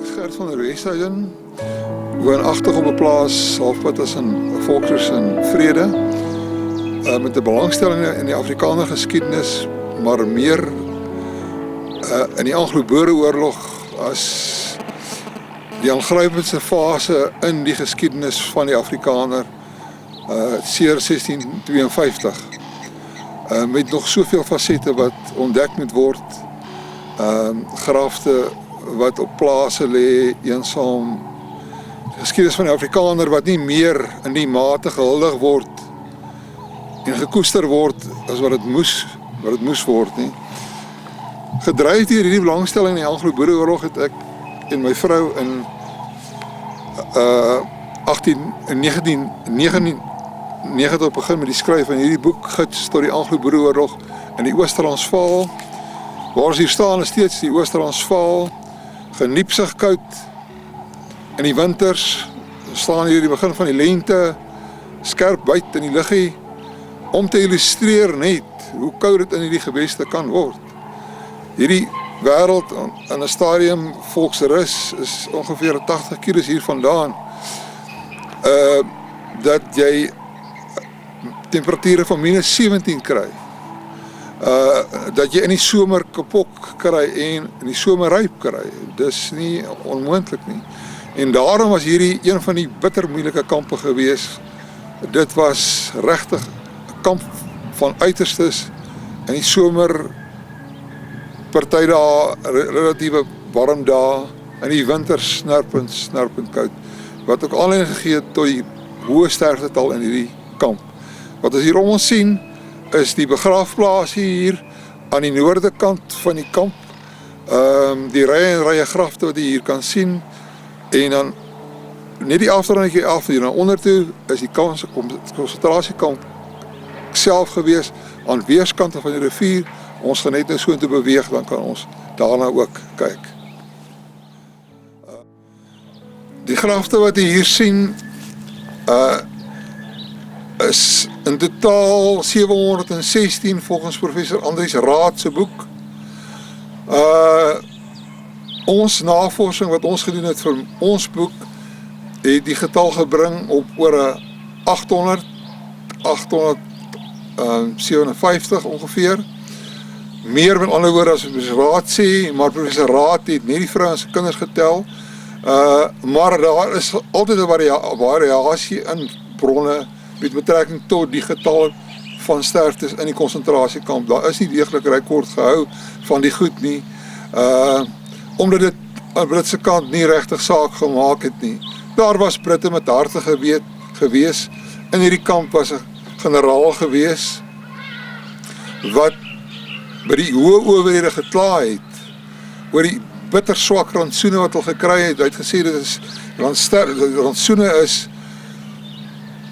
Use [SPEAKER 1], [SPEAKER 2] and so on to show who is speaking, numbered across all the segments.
[SPEAKER 1] Gert van der Westhuizen, woonagtig op 'n plaas halfpad tussen Volksrus en Vrede, met 'n belangstelling in die Afrikaner geskiedenis, maar meer in die Anglo-Boereoorlog as die aangrypendste fase in die geskiedenis van die Afrikaner, seer 1652. Met nog soveel fasette wat ontdek moet word, grafte wat op plase lê, eensaam. Die geskiedenis van die Afrikaner wat nie meer in die mate gehuldig word en gekoester word as wat dit moes word nie. Gedryf deur hierdie belangstelling in die Anglo-Boereoorlog het ek en my vrou in 1999 begin met die skryf van hierdie boek, Gids tot die Anglo-Boereoorlog in die Oos-Transvaal. Waar ons hier staan is steeds die Oos-Transvaal, geniepsig koud in die winters, staan hier die begin van die lente, skerp buit in die luggie, om te illustreer net hoe koud dit in hierdie geweste kan word. Hierdie wêreld in 'n stadium Volksrus is ongeveer 80 km hier vandaan, dat jy temperature van -17 kry, dat jy in die somer kapok kry en in die somer ryp kry. Dis nie onmoontlik nie. En daarom was hierdie een van die bitter moeilike kampe gewees. Dit was regtig 'n kamp van uiterstes in die somer, party dae relatiewe warm dae, in die winter snerpend koud, wat ook aanleiding gegee het tot die hoë sterftetal in hierdie kamp. Wat ons hier om ons sien, is die begraafplaas hier aan die noorde kant van die kamp, die rye en rye grafte wat jy hier kan sien, en dan net die afdrandjie af hier na onder toe is die konsentrasiekamp self gewees aan weerskante van die rivier. Ons gaan net nou so te beweeg, dan kan ons daarna ook kyk. Die grafte wat jy hier sien is in totaal 716 volgens professor Andries Raad se boek. Ons navorsing wat ons gedoen het vir ons boek het die getal gebring op oor 857 ongeveer. Meer met ander woorde as professor Raad sê, maar professor Raad het nie die vrou en sy kinders getel. Maar daar is altyd 'n variasie in bronne met betrekking tot die getal van sterftes in die konsentrasiekamp. Daar is nie deeglik rekord gehou van die goed nie, omdat dit aan Britse kant nie regtig saak gemaak het nie. Daar was Britte met harte gewees. In hierdie kamp was 'n generaal gewees wat by die hoë owerhede gekla het oor die bitter swak rantsoene wat hulle gekry het. Hy het gesê dit is rantsoene is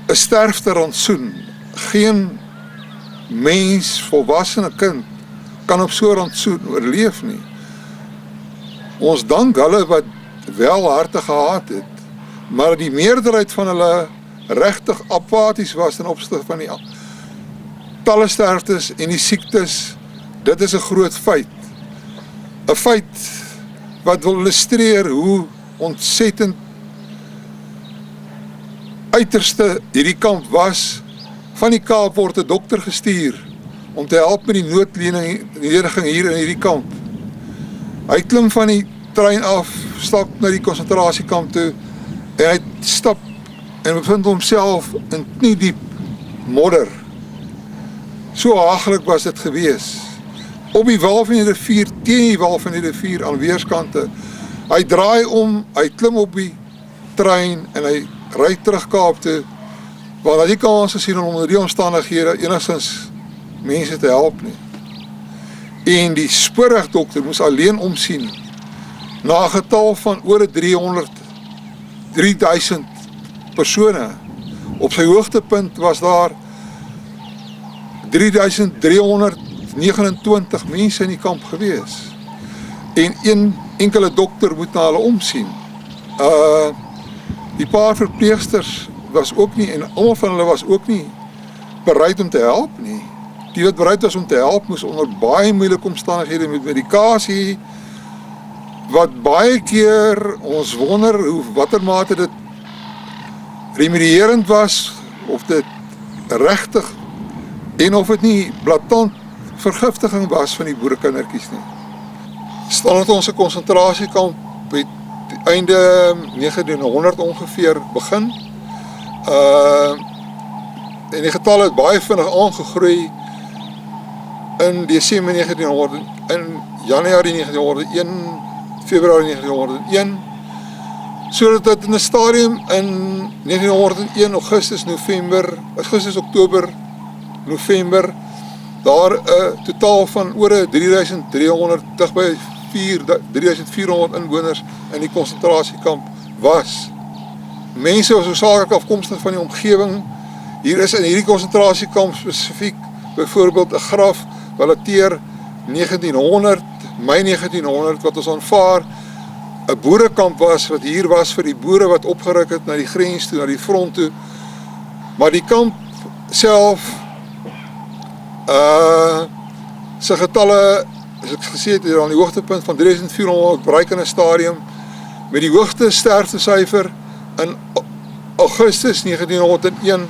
[SPEAKER 1] 'n sterfte rantsoen. Geen mens, volwassene kind kan op so 'n rantsoen oorleef nie. Ons dank hulle wat wel harte gehad het, maar die meerderheid van hulle regtig apaties was ten opsigte van die talle sterftes en die siektes. Dit is 'n groot feit. 'n Feit wat wil illustreer hoe ontsettend uiterste hierdie kamp was. Van die Kaap word 'n dokter gestuur om te help met die noodlening hier in hierdie kamp. Hy klim van die trein af, stap na die konsentrasiekamp toe en hy stap en bevind homself in kniediep modder. So haglik was dit gewees. Op die wal van die rivier, teen die wal van die rivier aan weerskante. Hy draai om, hy klim op die trein en hy ry terug Kaap toe, want hy het nie kans gesien om onder die omstandighede enigstens mense te help nie. En die spoorwegdokter moes alleen omsien na 'n getal van oor 3000 persone. Op sy hoogtepunt was daar 3329 mense in die kamp gewees. En een enkele dokter moet na hulle omsien. Die paar verpleegsters was ook nie, en almal van hulle was ook nie bereid om te help nie. Die wat bereid was om te help moes onder baie moeilike omstandighede met medikasie wat baie keer ons wonder watter mate dit remedierend was, of dit regtig en of dit nie blaatant vergiftiging was van die boerekindertjies nie. Staan dat ons 'n konsentrasiekamp het einde 1900 ongeveer begin. En die getal het baie vinnig aangegroei in Desember 1900, in Januarie 1901, Februarie 1901, sodat dit in 'n stadium in 1901 Augustus, Oktober, November, daar 'n totaal van oor 3300, dig by 3400 inwoners in die konsentrasiekamp was. Mense was hoofsaaklik afkomstig van die omgewing. Hier is in hierdie konsentrasiekamp spesifiek byvoorbeeld 'n graf wat dateer 1900, Mei 1900, wat ons aanvaar 'n boerekamp was, wat hier was vir die boere wat opgeruk het na die grens toe, na die front toe. Maar die kamp self, sy getalle, as ek gesê het, hier aan die hoogtepunt van 3400 bereik in 'n stadium, met die hoogste sterftesyfer in Augustus 1901,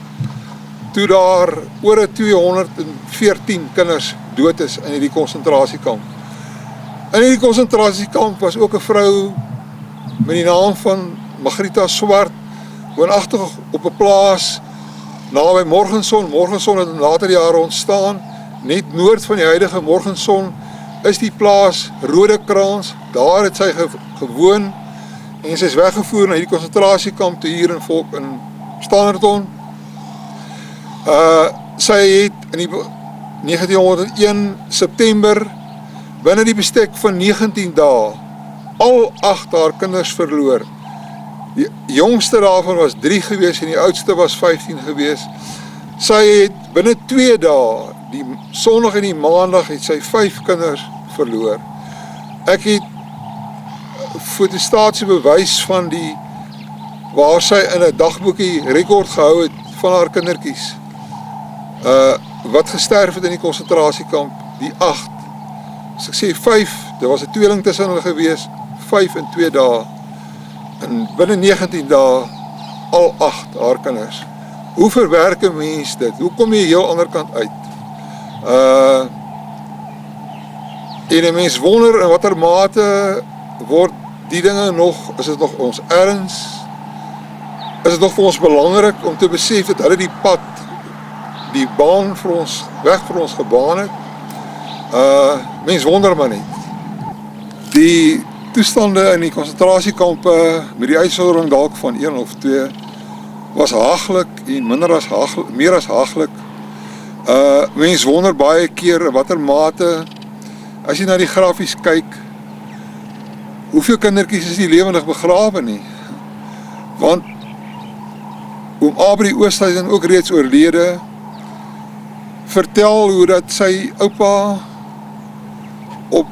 [SPEAKER 1] toe daar oor 214 kinders dood is in hierdie konsentrasiekamp. In hierdie konsentrasiekamp was ook 'n vrou met die naam van Margarita Swart, woonagtig op 'n plaas naby Morgenson. Morgenson het in later jare ontstaan. Net noord van die huidige Morgenson is die plaas Rodekraans. Daar het sy gewoon en sy is weggevoer na hierdie konsentrasiekamp toe hier in Standerton. Sy het in die 1901 September binne die bestek van 19 dae al 8 haar kinders verloor. Die jongste daarvan was 3 gewees en die oudste was 15 gewees. Sy het binne 2 dae, die Sondag en die Maandag, het sy 5 kinders verloor. Ek het fotostaatse bewys van waar sy in 'n dagboekie rekord gehou het van haar kindertjies. Wat gesterf het in die konsentrasiekamp, die 8. As ek sê 5, daar was 'n tweeling tussen hulle gewees, 5 in 2 dae. En binne 19 dae al 8 haar kinders. Hoe verwerk 'n mens dit? Hoe kom jy heel ander kant uit? En 'n mens wonder in watter mate word die dinge nog, is dit nog ons erns? Is dit nog vir ons belangrik om te besef dat hulle die baan vir ons, weg vir ons gebaan het? Mens wonder maar net. Die toestande in die konsentrasiekampe, met die uitsondering dalk van 1 of 2, was haglik en meer as haglik. Mens wonder baie keer in watter mate, as jy na die grafies kyk, hoeveel kindertjies is nie lewendig begrawe nie. Want oom Abri Oosthuizen, ook reeds oorlede, vertel hoe dat sy oupa op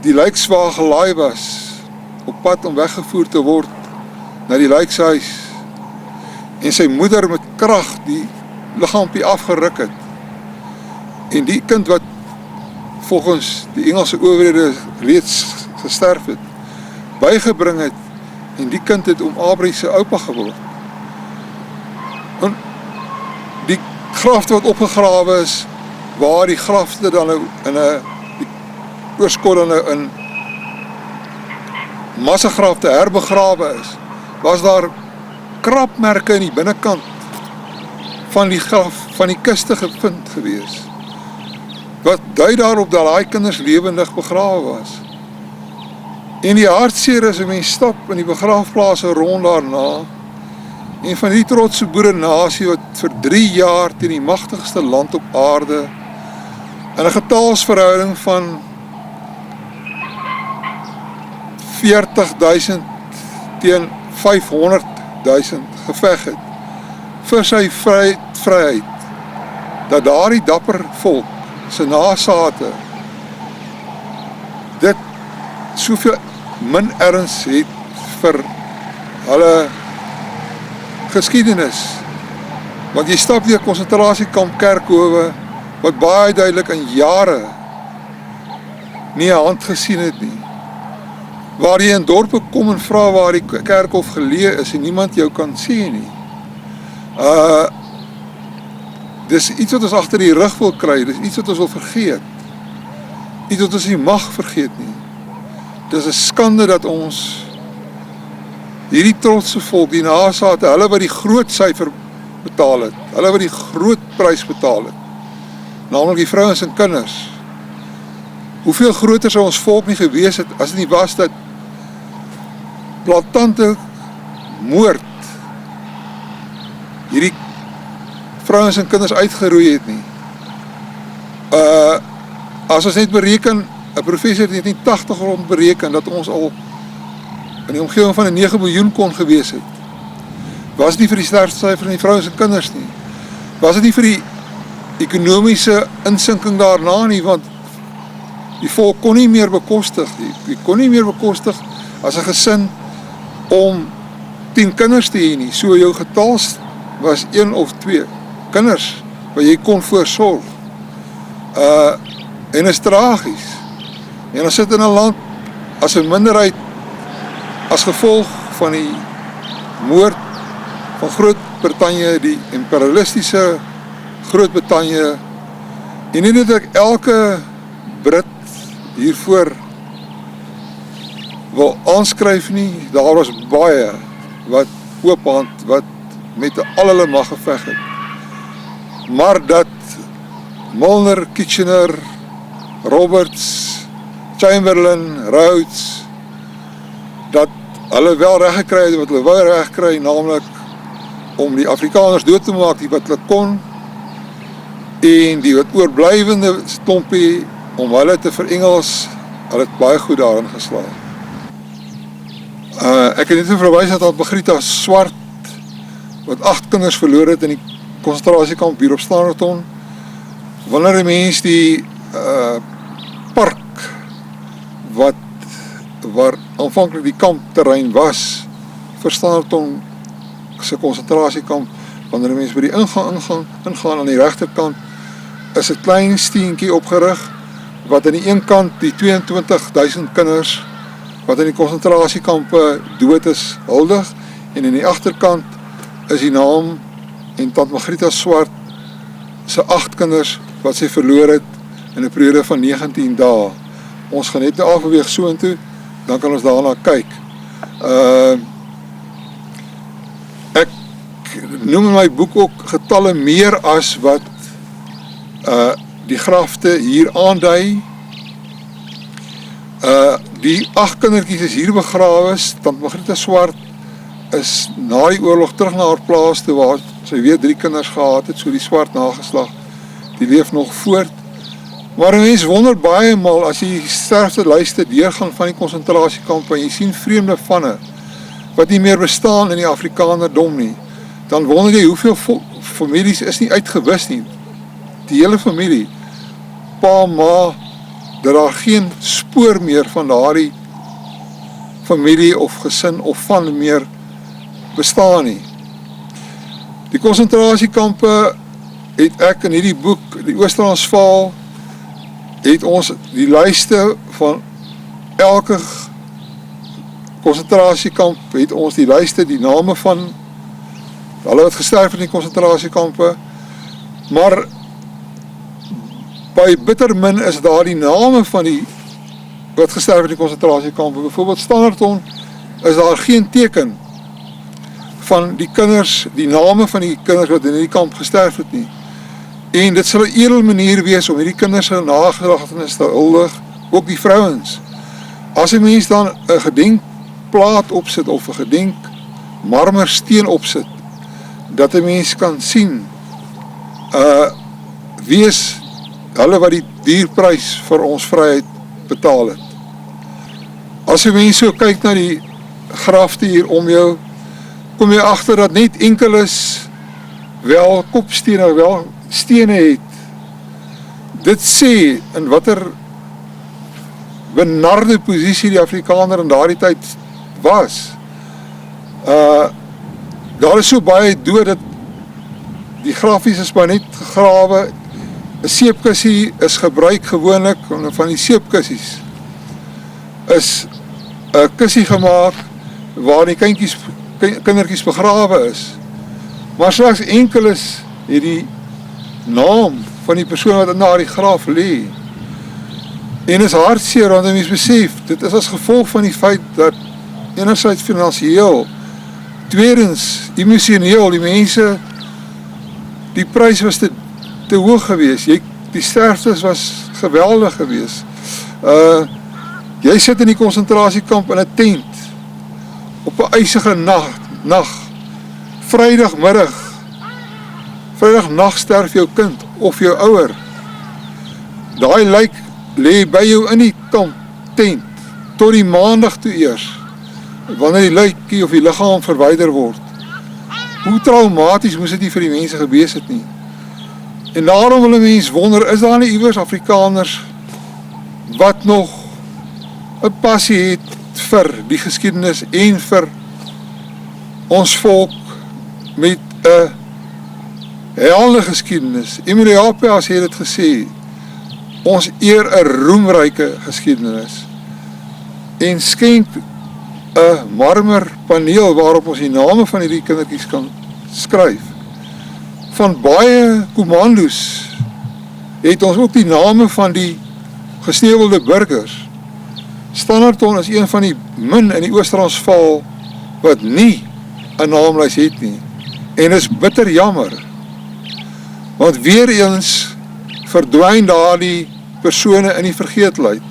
[SPEAKER 1] die lijkswa gelaai was, op pad om weggevoer te word na die lijkshuis, en sy moeder met krag die liggaampie afgeruk het, en die kind wat volgens die Engelse owerhede reeds gesterf het, bygebring het, en die kind het oom Abri se oupa geword. En die grafte wat opgegrawe is, waar die grafte dan die oorskot dan in massagrafte herbegrawe is, was daar krapmerke in die binnekant van die graf, van die kiste gevind gewees, wat dui daarop dat daai kinders lewendig begrawe was. En die hartseer is, en mens stap in die begraafplase rond daarna, en van die trotse boerenasie wat vir 3 jaar teen die magtigste land op aarde, in 'n getalsverhouding van 40.000 teen 500.000 geveg het, vir sy vryheid, dat daardie dapper volk, sy nasate, dit soveel min erns het vir hulle geskiedenis. Want jy stap deur konsentrasiekamp Kerkhowe, wat baie duidelik in jare nie 'n hand gesien het nie. waar jy in dorpe kom en vra waar die kerkhof geleë is en niemand jou kan sê nie. Dis iets wat ons agter die rug wil kry, dis iets wat ons wil vergeet. Iets wat ons nie mag vergeet nie. Dis 'n skande dat ons hierdie trotse volk, die nasate, hulle wat die groot syfer betaal het, hulle wat die groot prys betaal het, naamlik die vrouens en kinders. Hoeveel groter sou ons volk nie gewees het as dit nie was dat blaatante moord hierdie vrouens en kinders uitgeroei het nie. As ons net bereken, 'n professor het 1980 rond bereken dat ons al in die omgewing van 9 miljoen kon gewees het. Was dit nie vir die sterftesyfer van die vrouens en kinders nie. Was dit nie vir die ekonomiese insinking daarna nie, want die volk kon nie meer bekostig. Die kon nie meer bekostig as 'n gesin om 10 kinders te hê nie. So jou getal was 1 of 2 kinders wat jy kon voorsorg. En is tragies. En ons sit in 'n land as 'n minderheid as gevolg van die moord van Groot-Brittanje, die imperialistiese Groot-Brittanje, en nie dat ek elke Brit hiervoor wil aanskryf nie, daar was baie wat oophand, wat met al hulle mag geveg het. Maar dat Milner, Kitchener, Roberts, Chamberlain, Rhodes, dat hulle wel reg gekry het wat hulle wou reg kry, naamlik om die Afrikaners dood te maak, die wat hulle kon, en die wat oorblywende stompie om hulle te verengels, hulle het baie goed daarin geslaag. Ek het net verwys dat Margrieta Swart, wat 8 kinders verloor het in die konsentrasiekamp hier op Standerton, wanneer 'n mens die park waar aanvanklik die kampterrein was vir Standerton se konsentrasiekamp, wanneer 'n mens by die ingaan aan die regterkant, is 'n klein steentjie opgerig wat aan die een kant die 22.000 kinders wat in die konsentrasiekampe dood is huldig, en in die agterkant is die naam en tant Margrieta Swart se 8 kinders wat sy verloor het in 'n periode van 19 dae. Ons gaan net nou afbeweeg soontoe, dan kan ons daarna kyk. Ek noem in my boek ook getalle meer as wat die grafte hier aandui. Die 8 kindertjies is hier begrawe. Tant Margrieta Swart is na die oorlog terug na haar plaas toe waar sy weer 3 kinders gehad het, so die Swart nageslag, die leef nog voort. Maar 'n mens wonder baie maal as jy die sterftelyste deurgaan van die konsentrasiekampe en jy sien vreemde vanne wat nie meer bestaan in die Afrikanerdom nie, dan wonder jy hoeveel families is nie uitgewis nie. Die hele familie, pa, ma, dat daar geen spoor meer van daardie familie of gesin of van meer bestaan nie. Die konsentrasiekampe het ek in hierdie boek, die Oos-Transvaal, het ons die lyste van elke konsentrasiekamp, het ons die lyste, die name van hulle wat gesterf in die konsentrasiekampe, maar by bitter min is daar die name van die wat gesterf in die konsentrasiekampe. Byvoorbeeld Standerton is daar geen teken van die kinders, die name van die kinders wat in die kamp gesterf het nie. En dit sal 'n edel manier wees om hierdie kinders se nagedagtenis te huldig, ook die vrouens. As 'n mens dan 'n gedenkplaat opsit of 'n gedenk marmersteen opsit, dat 'n mens kan sien wie is hulle wat die dierprys vir ons vryheid betaal het. As 'n mens so kyk na die grafte hier om jou, kom jy agter dat net enkeles wel kopstene, wel stene het. Dit sê in watter benarde posisie die Afrikaner in daardie tyd was. Daar is so baie dood dat die grafies is maar net gegrawe. 'n Seepkussie is gebruik gewoonlik, van die seepkussies is 'n kussie gemaak waar die kindertjies begrawe is. Maar slegs enkeles het die naam van die persoon wat na die graf lê. En is hartseer, want mens besef, dit is as gevolg van die feit dat enerzijds finansieel, tweedens emosioneel, die mense, die prys was te hoog gewees, die sterftes was geweldig gewees. Jy sit in die konsentrasiekamp in 'n tent, op 'n ysige nag, Vrydagmiddag sterf jou kind, of jou ouer. Daai lijk lê by jou in die kamp, tent, tot die maandag toe eers, wanneer die lijkie of die liggaam verwyder word. Hoe traumaties moes dit nie vir die mense gewees het nie. En daarom wil 'n mens wonder, is daar nie iewers Afrikaners wat nog 'n passie het vir die geskiedenis en vir ons volk met 'n helde geskiedenis. Emily Apias het dit gesê, ons eer 'n roemryke geskiedenis en skenk 'n marmer paneel waarop ons die name van hierdie kindertjies kan skryf. Van baie kommandos het ons ook die name van die gesneuvelde burgers. Standerton is een van die min in die Oos-Transvaal wat nie 'n naamlys het nie. En is bitter jammer, want weer eens verdwyn daardie persone in die vergeetlikheid.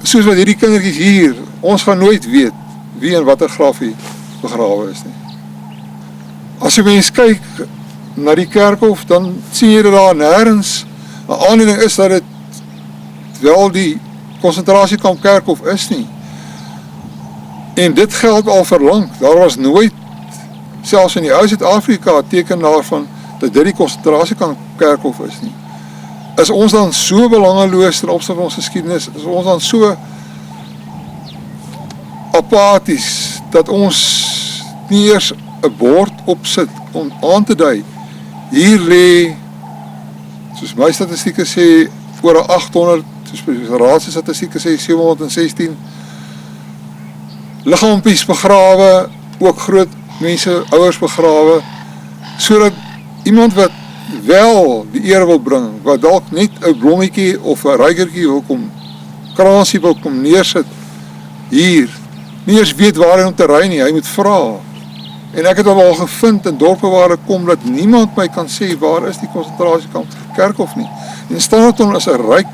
[SPEAKER 1] Soos wat hierdie kindertjies hier, ons gaan nooit weet wie en watter grafie begrawe is nie. As jy mens kyk na die kerkhof, dan sien jy dat daar nêrens 'n aanleiding is dat dit wel die konsentrasiekamp kerkhof is nie. En dit geld al verlang. Daar was nooit, selfs in die ou Suid-Afrika, teken daarvan dat dit die konsentrasiekamp kerkhof is nie. Is ons dan so belangeloos ten opsigte van ons geskiedenis? Is ons dan so apaties dat ons nie eers 'n bord opsit om aan te dui? Hier lê, soos my statistieke sê, oor 800, soos raadse statistieke sê 716 liggaampies begrawe, ook groot mense, ouers begrawe, sodat iemand wat wel die eer wil bring, wat dalk net 'n blommetjie of 'n ruikertjie wil kom, kransie wil kom neersit hier, nie eers weet waar hy om te ry nie, hy moet vra. En ek het al gevind in dorpe waar ek kom, dat niemand my kan sê waar is die konsentrasiekamp kerkhof nie. En Standerton is 'n ryk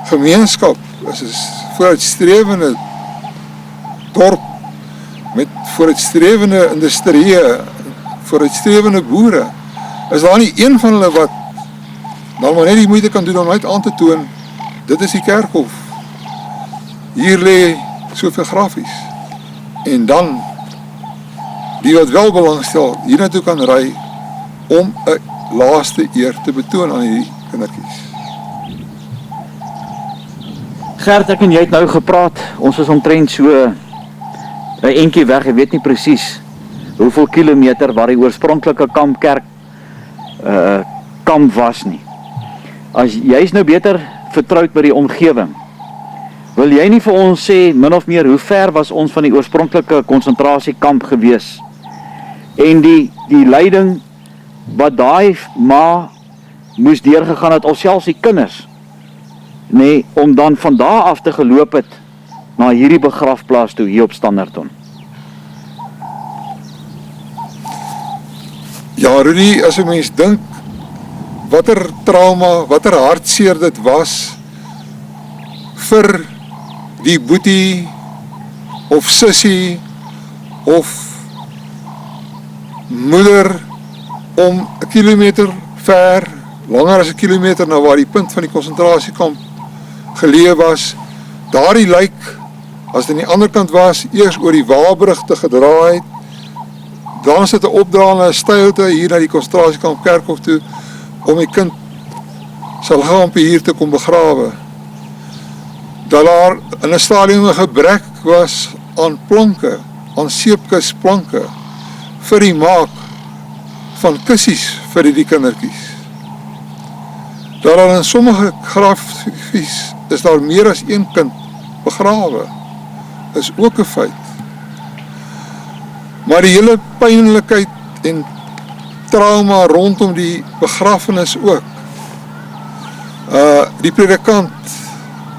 [SPEAKER 1] gemeenskap, is 'n vooruitstrewende dorp, met vooruitstrewende industrieë, vooruitstrewende boere. Is daar nie een van hulle wat dan maar net die moeite kan doen om uit aan te toon, dit is die kerkhof. Hier lê soveel grafies. En dan die wat wel belangstel hiernatoe kan ry om 'n laaste eer te betoon aan hierdie kindertjies.
[SPEAKER 2] Gert, ek en jy het nou gepraat, ons is omtrent so 'n entjie weg, ek weet nie presies hoeveel kilometer waar die oorspronklike kampkerk kamp was nie. As jy is nou beter vertroud met die omgewing, wil jy nie vir ons sê min of meer hoe ver was ons van die oorspronklike konsentrasiekamp gewees en die lyding wat daai ma moes deurgegaan het, of selfs die kinders, nee, om dan van daar af te geloop het na hierdie begrafplaas toe hier op Standerton?
[SPEAKER 1] Ja, Rudy, as 'n mens dink watter trauma, watter hartseer dit was vir die boetie of sussie of moeder om 'n kilometer ver, langer as 'n kilometer na waar die punt van die konsentrasiekamp geleë was, daardie lijk, as dit aan die ander kant was, eers oor die Waarbrug te gedraai het, dan is dit 'n opdraande, 'n steilte hier na die konsentrasiekamp kerkhof toe, om die kind sy liggaampie hier te kom begrawe. Dat daar in 'n stadium 'n gebrek was aan planke, aan seepkusplanke, vir die maak van kussies vir die kindertjies. Dat daar in sommige grafies is daar meer as een kind begrawe. is ook 'n feit. Maar die hele pynlikheid en trauma rondom die begrafenis ook. Die predikant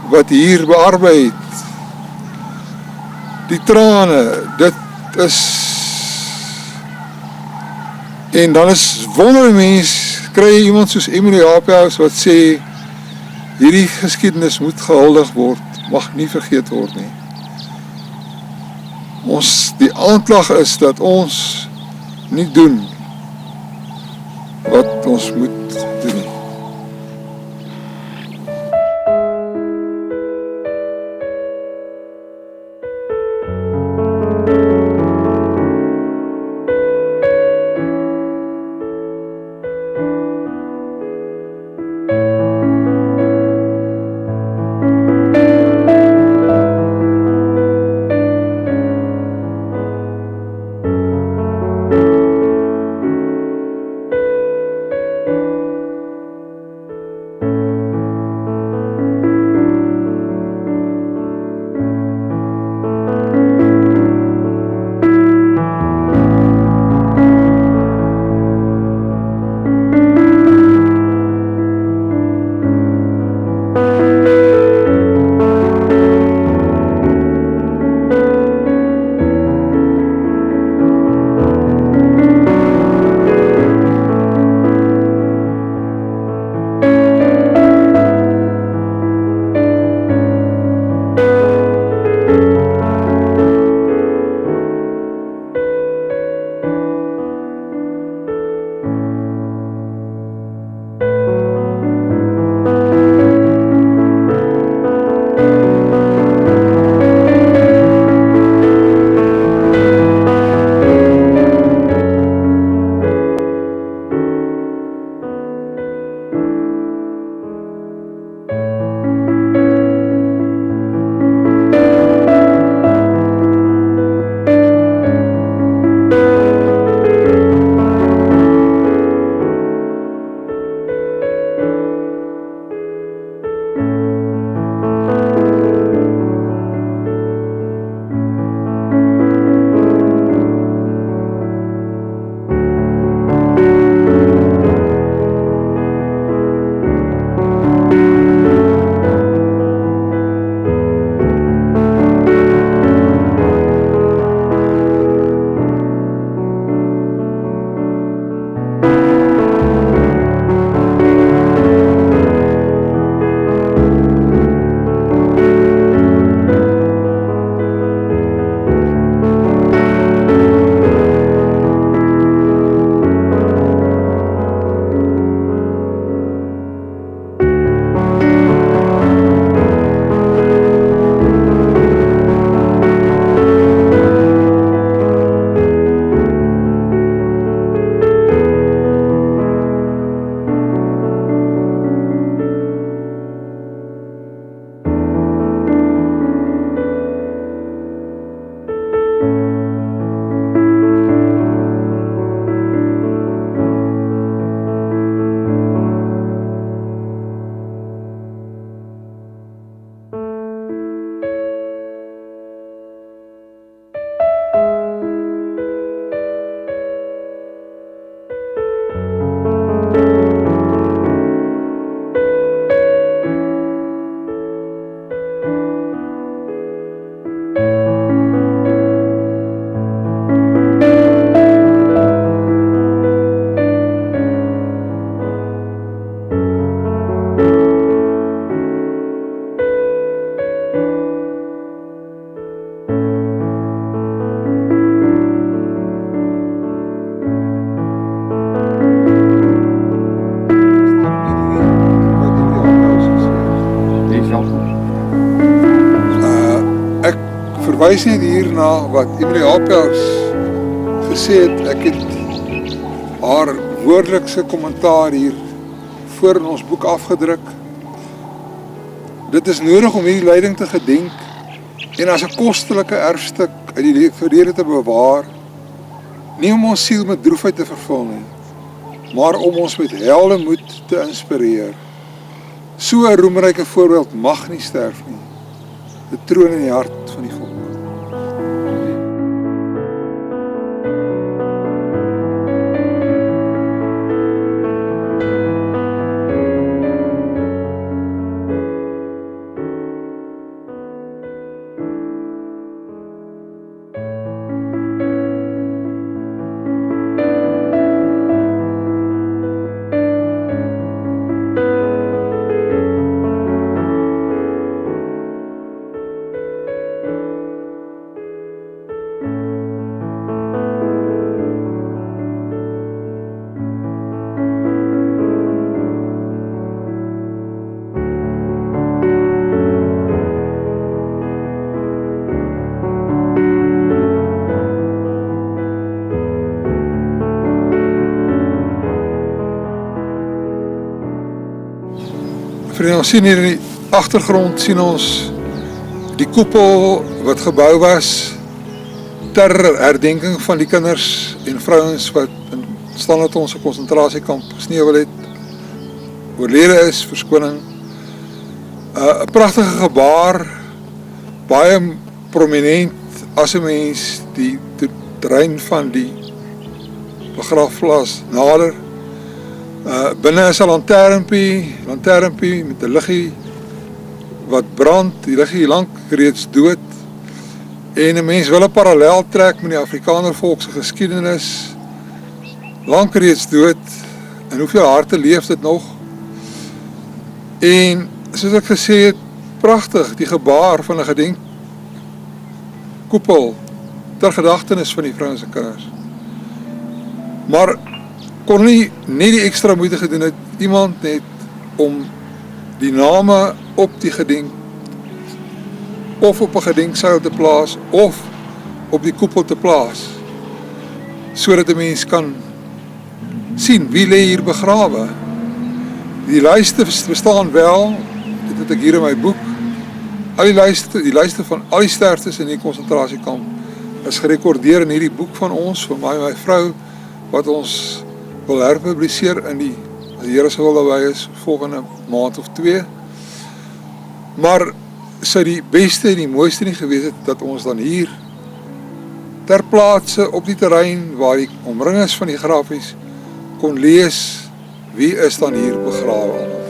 [SPEAKER 1] wat hier bearbei het, die trane, dit is, en dan is wonder mens, kry jy iemand soos Emily Haaphuis wat sê, hierdie geskiedenis moet gehuldig word, mag nie vergeet word nie. Die aanklag is dat ons nie doen wat ons moet doen nie. verwys net hierna wat Emily Haaphuis gesê het. Ek het haar woordelikse kommentaar hier voor in ons boek afgedruk. Dit is nodig om hierdie lyding te gedenk en as 'n kostelike erfstuk uit die verlede te bewaar, nie om ons siel met droefheid te vervul nie, maar om ons met heldemoed te inspireer. So 'n roemryke voorbeeld mag nie sterf nie. Dit troon in die hart van die volk. Vriende, ons sien hier in die agtergrond sien ons die koepel wat gebou was ter herdenking van die kinders en vrouens wat in Standerton se konsentrasiekamp gesneuwel het, oorlede is, verskoning. 'n Pragtige gebaar, baie prominent as 'n mens die terrein van die begraafplaas nader. Binne is 'n lanternpie met 'n liggie wat brand, die liggie lank reeds dood. En 'n mens wil 'n parallel trek met die Afrikaner volk se geskiedenis, lank reeds dood, en hoeveel harte leef dit nog. En soos ek gesê het, pragtig die gebaar van 'n gedenkkoepel ter gedagtenis van die vrouens en kinders. Maar kon nie die ekstra moeite gedoen het, iemand net om die name op die gedenk of op 'n gedenksuil te plaas of op die koepel te plaas, sodat 'n mens kan sien wie lê hier begrawe. Die lyste bestaan wel, dit het ek hier in my boek. Al die lyste van al die sterftes in die konsentrasiekamp is gerekordeer in hierdie boek van ons, van my en my vrou, wat ons wil herpubliseer in die, as die Here se wil daarby is, volgende maand of 2. Maar sou die beste en die mooiste nie gewees het dat ons dan hier ter plaatse op die terrein waar die omring is van die grafies kon lees wie is dan hier begrawe allemaal.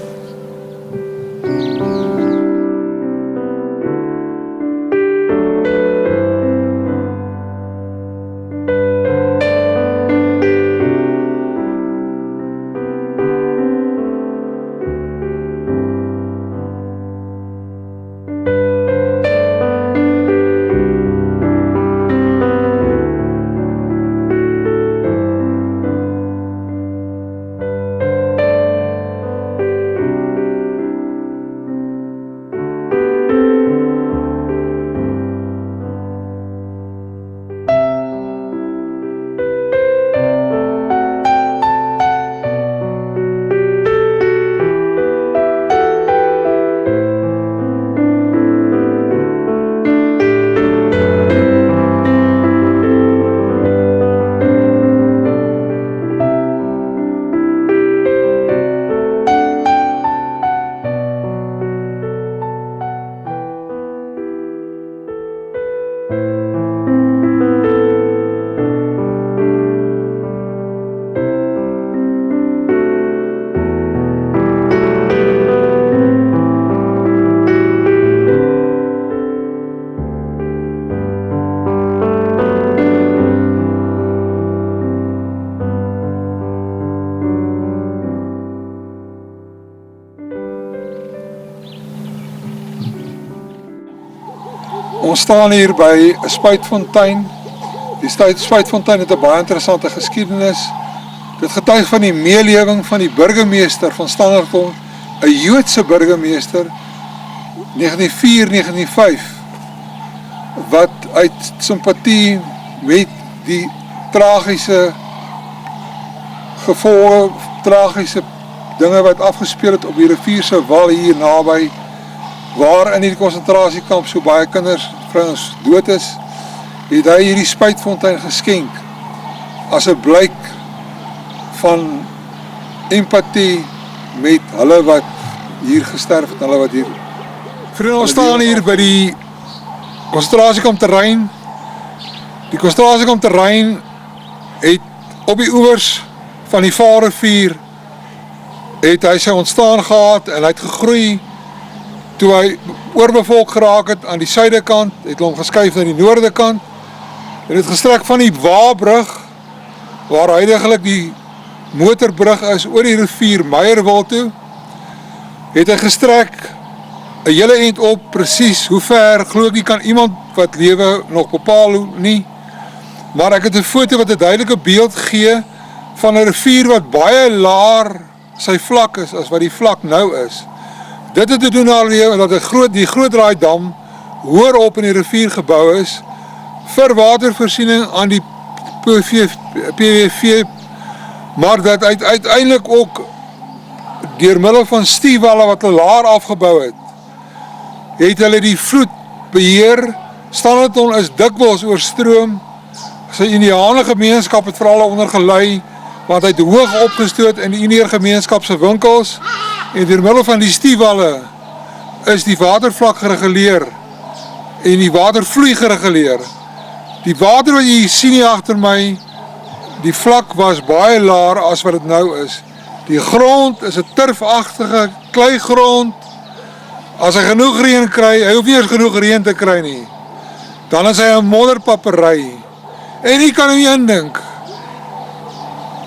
[SPEAKER 1] Ons staan hier by 'n spuitfontein. Die spuitfontein het 'n baie interessante geskiedenis. Dit getuig van die meelewing van die burgemeester van Standerton, 'n Joodse burgemeester, 1904-1905, wat uit simpatie met die tragiese gevolge, tragiese dinge wat afgespeel het op die rivier se wal hier naby, waar in die konsentrasiekamp so baie kinders, vrouens dood is, het hy hierdie spuitfontein geskenk as 'n blyk van empatie met hulle wat hier gesterf het, hulle wat hier. Vriende, ons staan hier by die konsentrasiekamp terrein. Die konsentrasiekamp terrein het op die oewers van die Vaalrivier het hy sy ontstaan gehad en hy het gegroei. Toe hy oorbevolk geraak het aan die suidekant, het hy hom geskuif na die noordekant, en het gestrek van die Waabrug, waar huidiglik die motorbrug is, oor die rivier Meyerwil toe, het hy gestrek 'n hele eind op, presies hoe ver, glo ek nie kan iemand wat lewe nog bepaal nie, maar ek het 'n foto wat 'n duidelike beeld gee van 'n rivier wat baie laer sy vlak is as wat die vlak nou is. Dit het te doen alweer dat die groot draaidam hoër op in die rivier gebou is vir watervoorsiening aan die PWV, maar dat uiteindelik ook deur middel van stiewalle wat hulle laer afgebou het hulle die vloed beheer. Standerton is dikwels oorstroom. Sy Indiane gemeenskap het veral onder gelei, want hy het hoog opgestoot in die Indiër gemeenskap se winkels, en deur middel van die stiewalle is die watervlak gereguleer en die watervloei gereguleer. Die water wat jy sien hier agter my, die vlak was baie laer as wat dit nou is. Die grond is 'n turfagtige kleigrond. As hy genoeg reën kry, hy hoef nie eens genoeg reën te kry nie, dan is hy 'n modderpappery. En jy kan nie indink,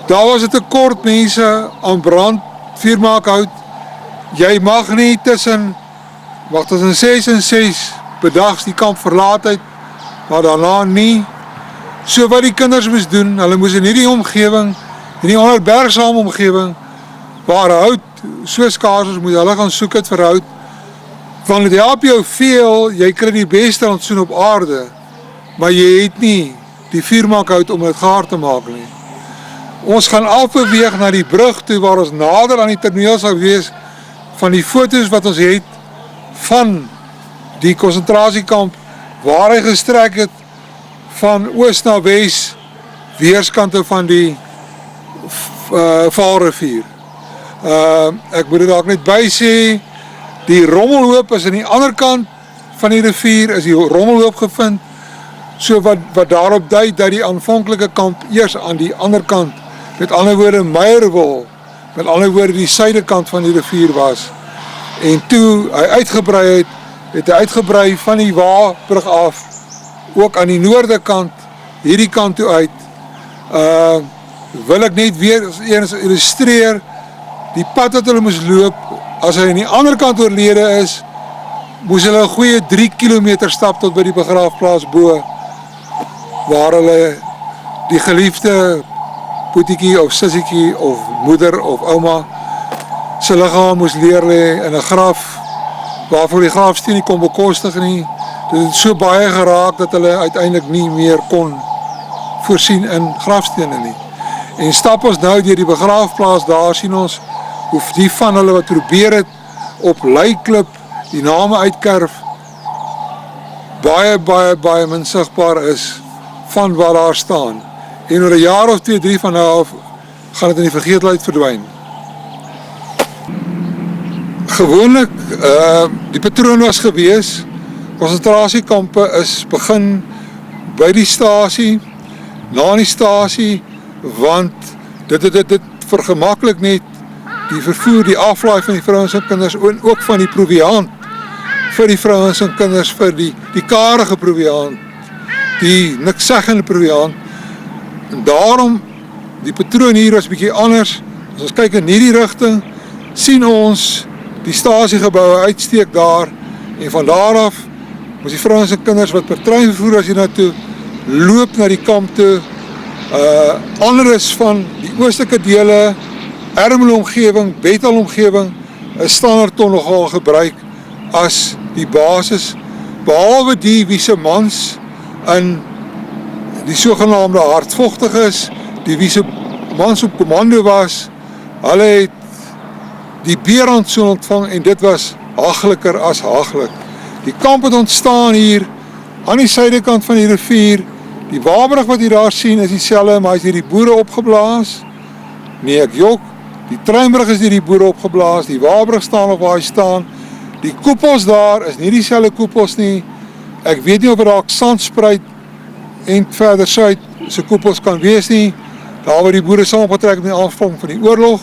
[SPEAKER 1] daar was 'n tekort mense aan brand, vuurmaakhout. Jy mag nie tussen 6 en 6 bedags die kamp verlaat het, maar daarna nie. So wat die kinders moes doen, hulle moes in hierdie omgewing, in die onherbergsame omgewing, waar hout so skaars is, moet hulle gaan soek het vir hout. Want dit help jou veel, jy kry die beste rantsoen op aarde, maar jy het nie die vuurmaakhout om dit gaar te maak nie. Ons gaan afbeweeg na die brug toe, waar ons nader aan die toneel sal wees, van die foto's wat ons het, van die konsentrasiekamp, waar hy gestrek het, van oos na wes, weerskante van die Vaalrivier. Ek moet dit dalk net by sê, die rommelhoop is aan die ander kant van die rivier, is die rommelhoop gevind, so wat daarop dui dat die aanvanklike kamp eers aan die ander kant, met ander woorde Meyerwil, met ander woorde die suidekant van die rivier was. En toe hy uitgebrei het hy uitgebrei van die Waabrug af, ook aan die noorde kant, hierdie kant toe uit. Wil ek net weer eens illustreer, die pad wat hulle moes loop, as hy aan die ander kant oorlede is, moes hulle 'n goeie 3 kilometer stap tot by die begraafplaas bo, waar hulle die geliefde poetiekie of sissiekie of moeder of ouma sy liggaam moes leer lê in 'n graf, waarvoor die grafsteen nie kon bekostig nie. Dit het so baie geraak dat hulle uiteindelik nie meer kon voorsien in grafstene nie. En stap ons nou deur die begraafplaas, daar sien ons hoe die van hulle wat probeer het op Leiklip die name uitkerf, baie min sigbaar is van wat daar staan. En oor 'n jaar of 2, 3 van nou af gaan dit in die vergeetlikheid verdwyn. Gewoonlik, die patroon was gewees, konsentrasiekampe is begin by die stasie, na die stasie, want dit vergemaklik net die vervoer, die aflaai van die vrouens en kinders, en ook van die proviant vir die vrouens en kinders, vir die karige proviant, die nikszeggende proviant. En daarom, die patroon hier was bietjie anders. As ons kyk in hierdie rigting, sien ons die stasiegebouwe uitsteek daar, en van daar af, moes die vrouens en kinders wat per trein vervoer as hier naartoe, loop na die kamp toe. Ander is van die oostelike dele, Ermelo omgewing, Bethel omgewing, is Standerton nogal gebruik as die basis, behalwe die wie se mans in die sogenaamde hardvochtig is, die wie se mans op kommando was, hulle het die beerrantsoen ontvang, en dit was hagliker as haglik. Die kamp het ontstaan hier, aan die suidekant van die rivier. Die Waabrug wat jy daar sien is dieselfde, maar hy is deur die boere opgeblaas. Nee, ek jok, die Treinbrug is deur die boere opgeblaas, die Waabrug staan nog waar hy staan. Die koepels daar is nie dieselfde koepels nie. Ek weet nie of het dalk Sandspruit en verder suid se koepels kan wees nie, daar waar die boere saamgetrek met die aanvang van die oorlog.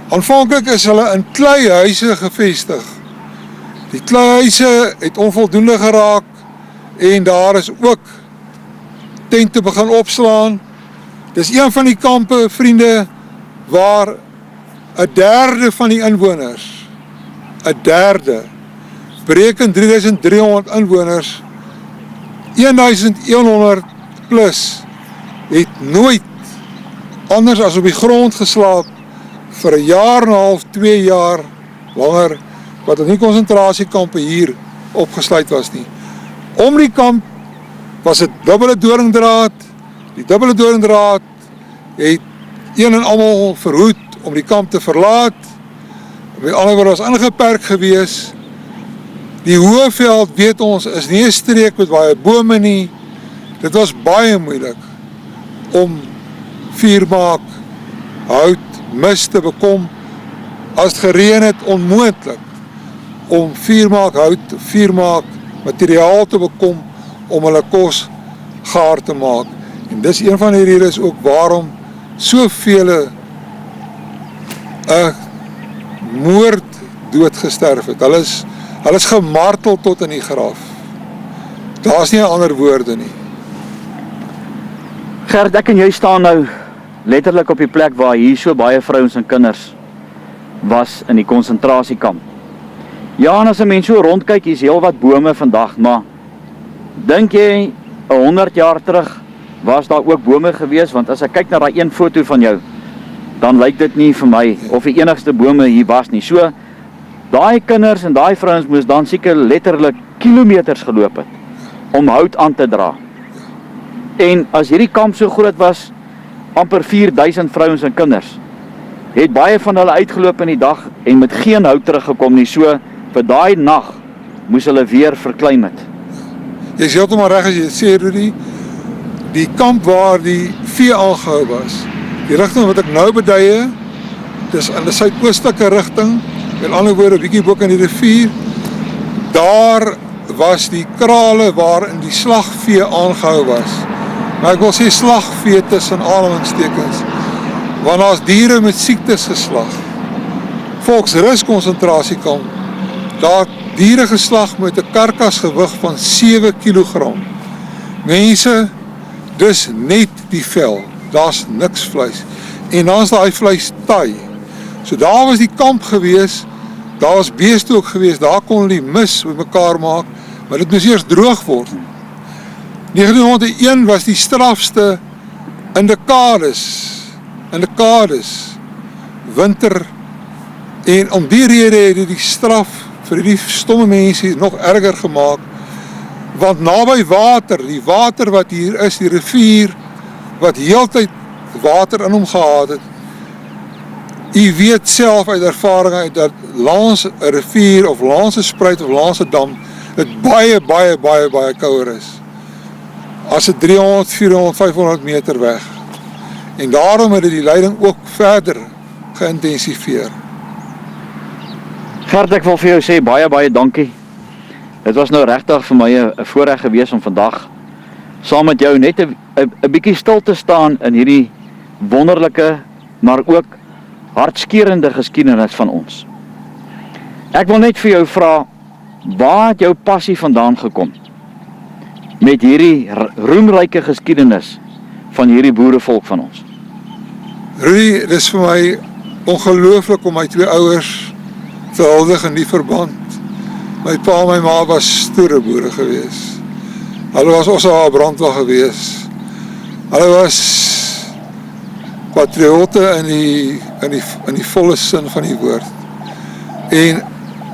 [SPEAKER 1] Aanvanklik is hulle in kleihuise gevestig. Die kleihuise het onvoldoende geraak, en daar is ook tente begin opslaan. Dis een van die kampe, vriende, waar 1/3 van die inwoners, 1/3, bereken 3300 inwoners, 1100 plus, het nooit anders as op die grond geslaap vir 1 jaar en 'n half, 2 jaar langer, wat in die konsentrasiekampe hier opgesluit was nie. Om die kamp was het dubbele doringdraad. Die dubbele doringdraad het een en almal verhoed om die kamp te verlaat. Met ander woorde was ingeperk gewees. Die Hoëveld, weet ons, is nie 'n streek met baie bome nie. Dit was baie moeilik om vuurmaak, hout, mis te bekom. As het gereën het, onmoontlik om vuurmaak, hout, vuurmaak, materiaal te bekom om hulle kos gaar te maak. En dis een van die redes ook waarom soveel moord dood gesterf het. Hulle is gemartel tot in die graf. Daar's nie 'n ander woorde nie.
[SPEAKER 2] Gert, ek en jy staan nou letterlik op die plek waar hier so baie vrouens en kinders was in die konsentrasiekamp. Ja, en as 'n mens so rondkyk, hier's heel wat bome vandag, maar dink jy 100 jaar terug was daar ook bome gewees? Want as ek kyk na daai een foto van jou, dan lyk dit nie vir my of die enigste bome hier was nie. So, daai kinders en daai vrouens moes dan seker letterlik kilometers geloop het om hout aan te dra. En as hierdie kamp so groot was, amper 4000 vrouens en kinders, het baie van hulle uitgeloop in die dag en met geen hout teruggekom nie. So, vir daai nag moes hulle weer verklein het.
[SPEAKER 1] Jy is heeltemal reg as jy dit sê, Rudy. Die kamp waar die vee aangehou was, die rigting wat ek nou beduie, dis in die suidoostelike rigting, met ander woorde, bietjie bo in die rivier, daar was die krale waarin die slagvee aangehou was. Maar ek wil sê slagvee tussen aanhalingstekens, want daar's diere met siektes geslag. Volksrus konsentrasiekamp, daar diere geslag met 'n karkasgewig van 7 kg. Mense, dis net die vel, daar's niks vleis. En dan is daai vleis taai. So daar was die kamp gewees, daar was beeste ook gewees, daar kon hulle die mis met mekaar maak, maar dit moes eers droog word. 1901 was die strafste in dekades, winter, en om die rede het die straf vir die stomme mense nog erger gemaak, want naby water, die water wat hier is, die rivier, wat heeltyd water in hom gehad het, u weet self uit ervaring uit dat langs 'n rivier of langs 'n spruit of langs 'n dam dit baie kouer is as dit 300, 400, 500 meter weg. En daarom het die lyding ook verder geïntensiveer.
[SPEAKER 2] Gert, ek wil vir jou sê baie dankie. Dit was nou regtig vir my 'n voorreg gewees om vandag saam met jou net 'n bietjie stil te staan in hierdie wonderlike, maar ook hartskeurende geskiedenis van ons. Ek wil net vir jou vra, waar het jou passie vandaan gekom met hierdie roemryke geskiedenis van hierdie boerevolk van ons?
[SPEAKER 1] Rudy, dit is vir my ongelooflik om my 2 ouers te huldig in die verband. My pa en my ma was stoere boere gewees. Hulle was Ossawa brandwag gewees. Hulle was patriotte in die volle sin van die woord. En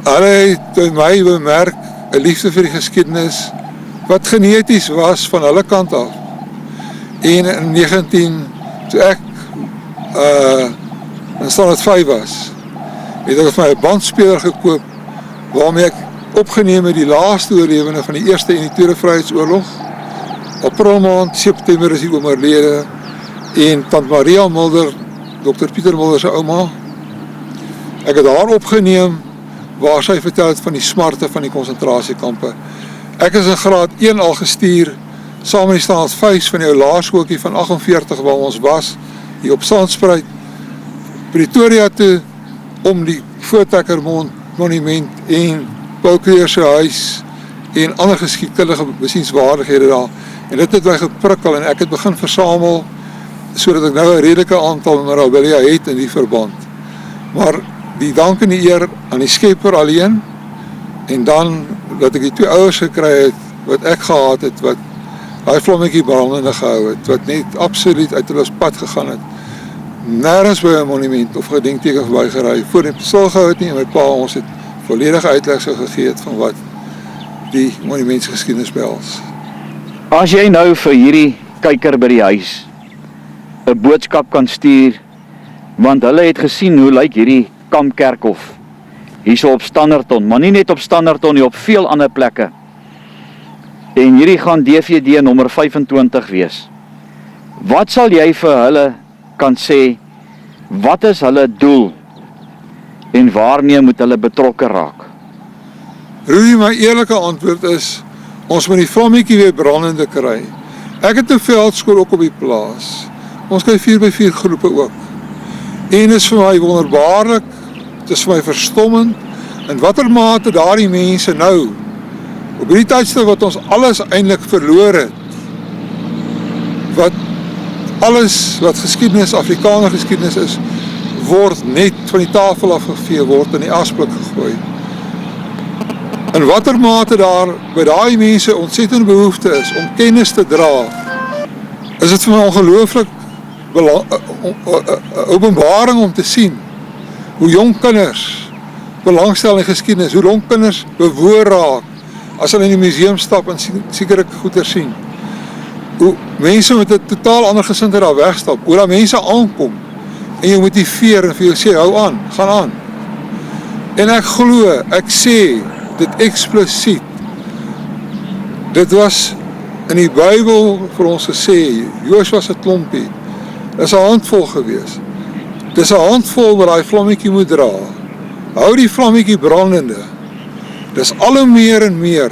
[SPEAKER 1] hulle het by my bemerk 'n liefde vir die geskiedenis wat geneties was van hulle kant af. En in 19 toe ek in standaard 5 was, het ek vir my 'n bandspeler gekoop waarmee ek opgeneem het die laaste oorlewende van die Eerste en die Tweede Vryheidsoorlog. April maand, September is die oom oorlede, en tant Maria Mulder, Dr. Pieter Mulder se ouma. Ek het haar opgeneem waar sy vertel het van die smarte van die konsentrasiekampe. Ek is in graad 1 al gestuur saam met die standaard 5 van die ou laerskooltjie van 48 waar ons was, hier op Sandspruit, Pretoria toe, om die Voortrekker monument en Paul se huis en ander geskiedkundige besienswaardighede daar. En dit het my geprikkel en ek het begin versamel sodat ek nou 'n redelike aantal memorabilia het in die verband. Maar die dank en die eer aan die Skepper alleen, en dan dat ek die 2 ouers gekry het wat ek gehad het, wat daai vlammetjie brandende gehou het, wat net absoluut uit hulle pad gegaan het. Nêrens by 'n monument of gedenkteken verbygery voor die stil gehou het nie, en my pa ons het volledige uitleg so gegee het van wat die monumentsgeskiedenis behels.
[SPEAKER 2] As jy nou vir hierdie kyker by die huis 'n boodskap kan stuur, want hulle het gesien hoe lyk hierdie kampkerkhof hierso op Standerton, maar nie net op Standerton nie, op veel ander plekke. En hierdie gaan DVD nommer 25 wees. Wat sal jy vir hulle kan sê, wat is hulle doel en waarmee moet hulle betrokke raak?
[SPEAKER 1] Rudy, my eerlike antwoord is, ons moet die vlammetjie weer brandende kry. Ek het 'n veldskool ook op die plaas. Ons kry 4x4 groepe ook. En is vir my wonderbaarlik, dit is vir my verstommend, in watter mate daardie mense nou, op die tydstip wat ons alles eintlik verloor het, wat alles wat geskiedenis, Afrikaner geskiedenis is, word net van die tafel afgevee, word in die asblik gegooi. In watter mate daar by daai mense ontsettende behoefte is om kennis te dra, is dit vir my ongelooflik openbaring om te sien hoe jong kinders belangstel in geskiedenis, hoe jong kinders bewoor raak as hulle in die museum stap en sekere goeder sien. Hoe mense met 'n totaal ander gesindheid daar wegstap, hoe daar mense aankom en jy motiveer en vir jou sê, hou aan, gaan aan. En ek glo, ek sê dit eksplisiet. Dit was in die Bybel vir ons gesê, Josua se klompie, is 'n handvol gewees. Dis 'n handvol wat daai vlammetjie moet dra. Hou die vlammetjie brandende. Dis al hoe meer en meer.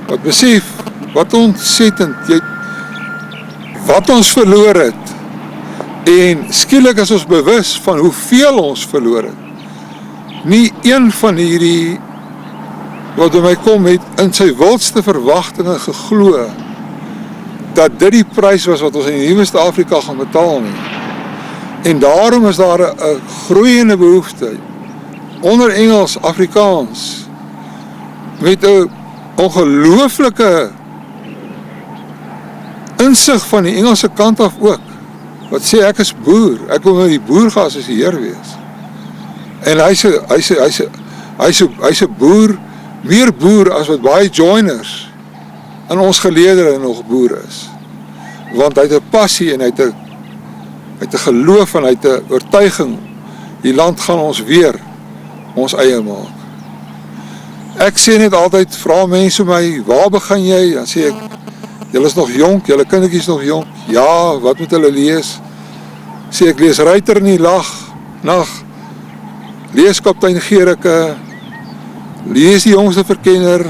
[SPEAKER 1] Wat besef, wat ontsettend, wat ons verloor het. En skielik is ons bewus van hoeveel ons verloor het. Nie een van hierdie wat by my kom het in sy wildste verwagtinge geglo dat dit die prys was wat ons in die nuweste Afrika gaan betaal nie. En daarom is daar 'n groeiende behoefte onder Engels, Afrikaans met 'n ongelooflike insig van die Engelse kant af ook. Wat sê ek is boer, ek wil met die boer geassosieer wees. En hy's 'n boer, meer boer as wat baie joiners in ons geleedere nog boer is. Want hy het 'n passie en hy het 'n geloof en hy het 'n oortuiging. Die land gaan ons weer ons eie maak. Ek sê net altyd, vra mense my, waar begin jy? Dan sê ek, julle is nog jonk, julle kindertjies nog jonk. Ja, wat moet hulle lees? Sê ek, lees Ruiter in die Nag, lees Kaptein Gericke, lees die jongste verkenner,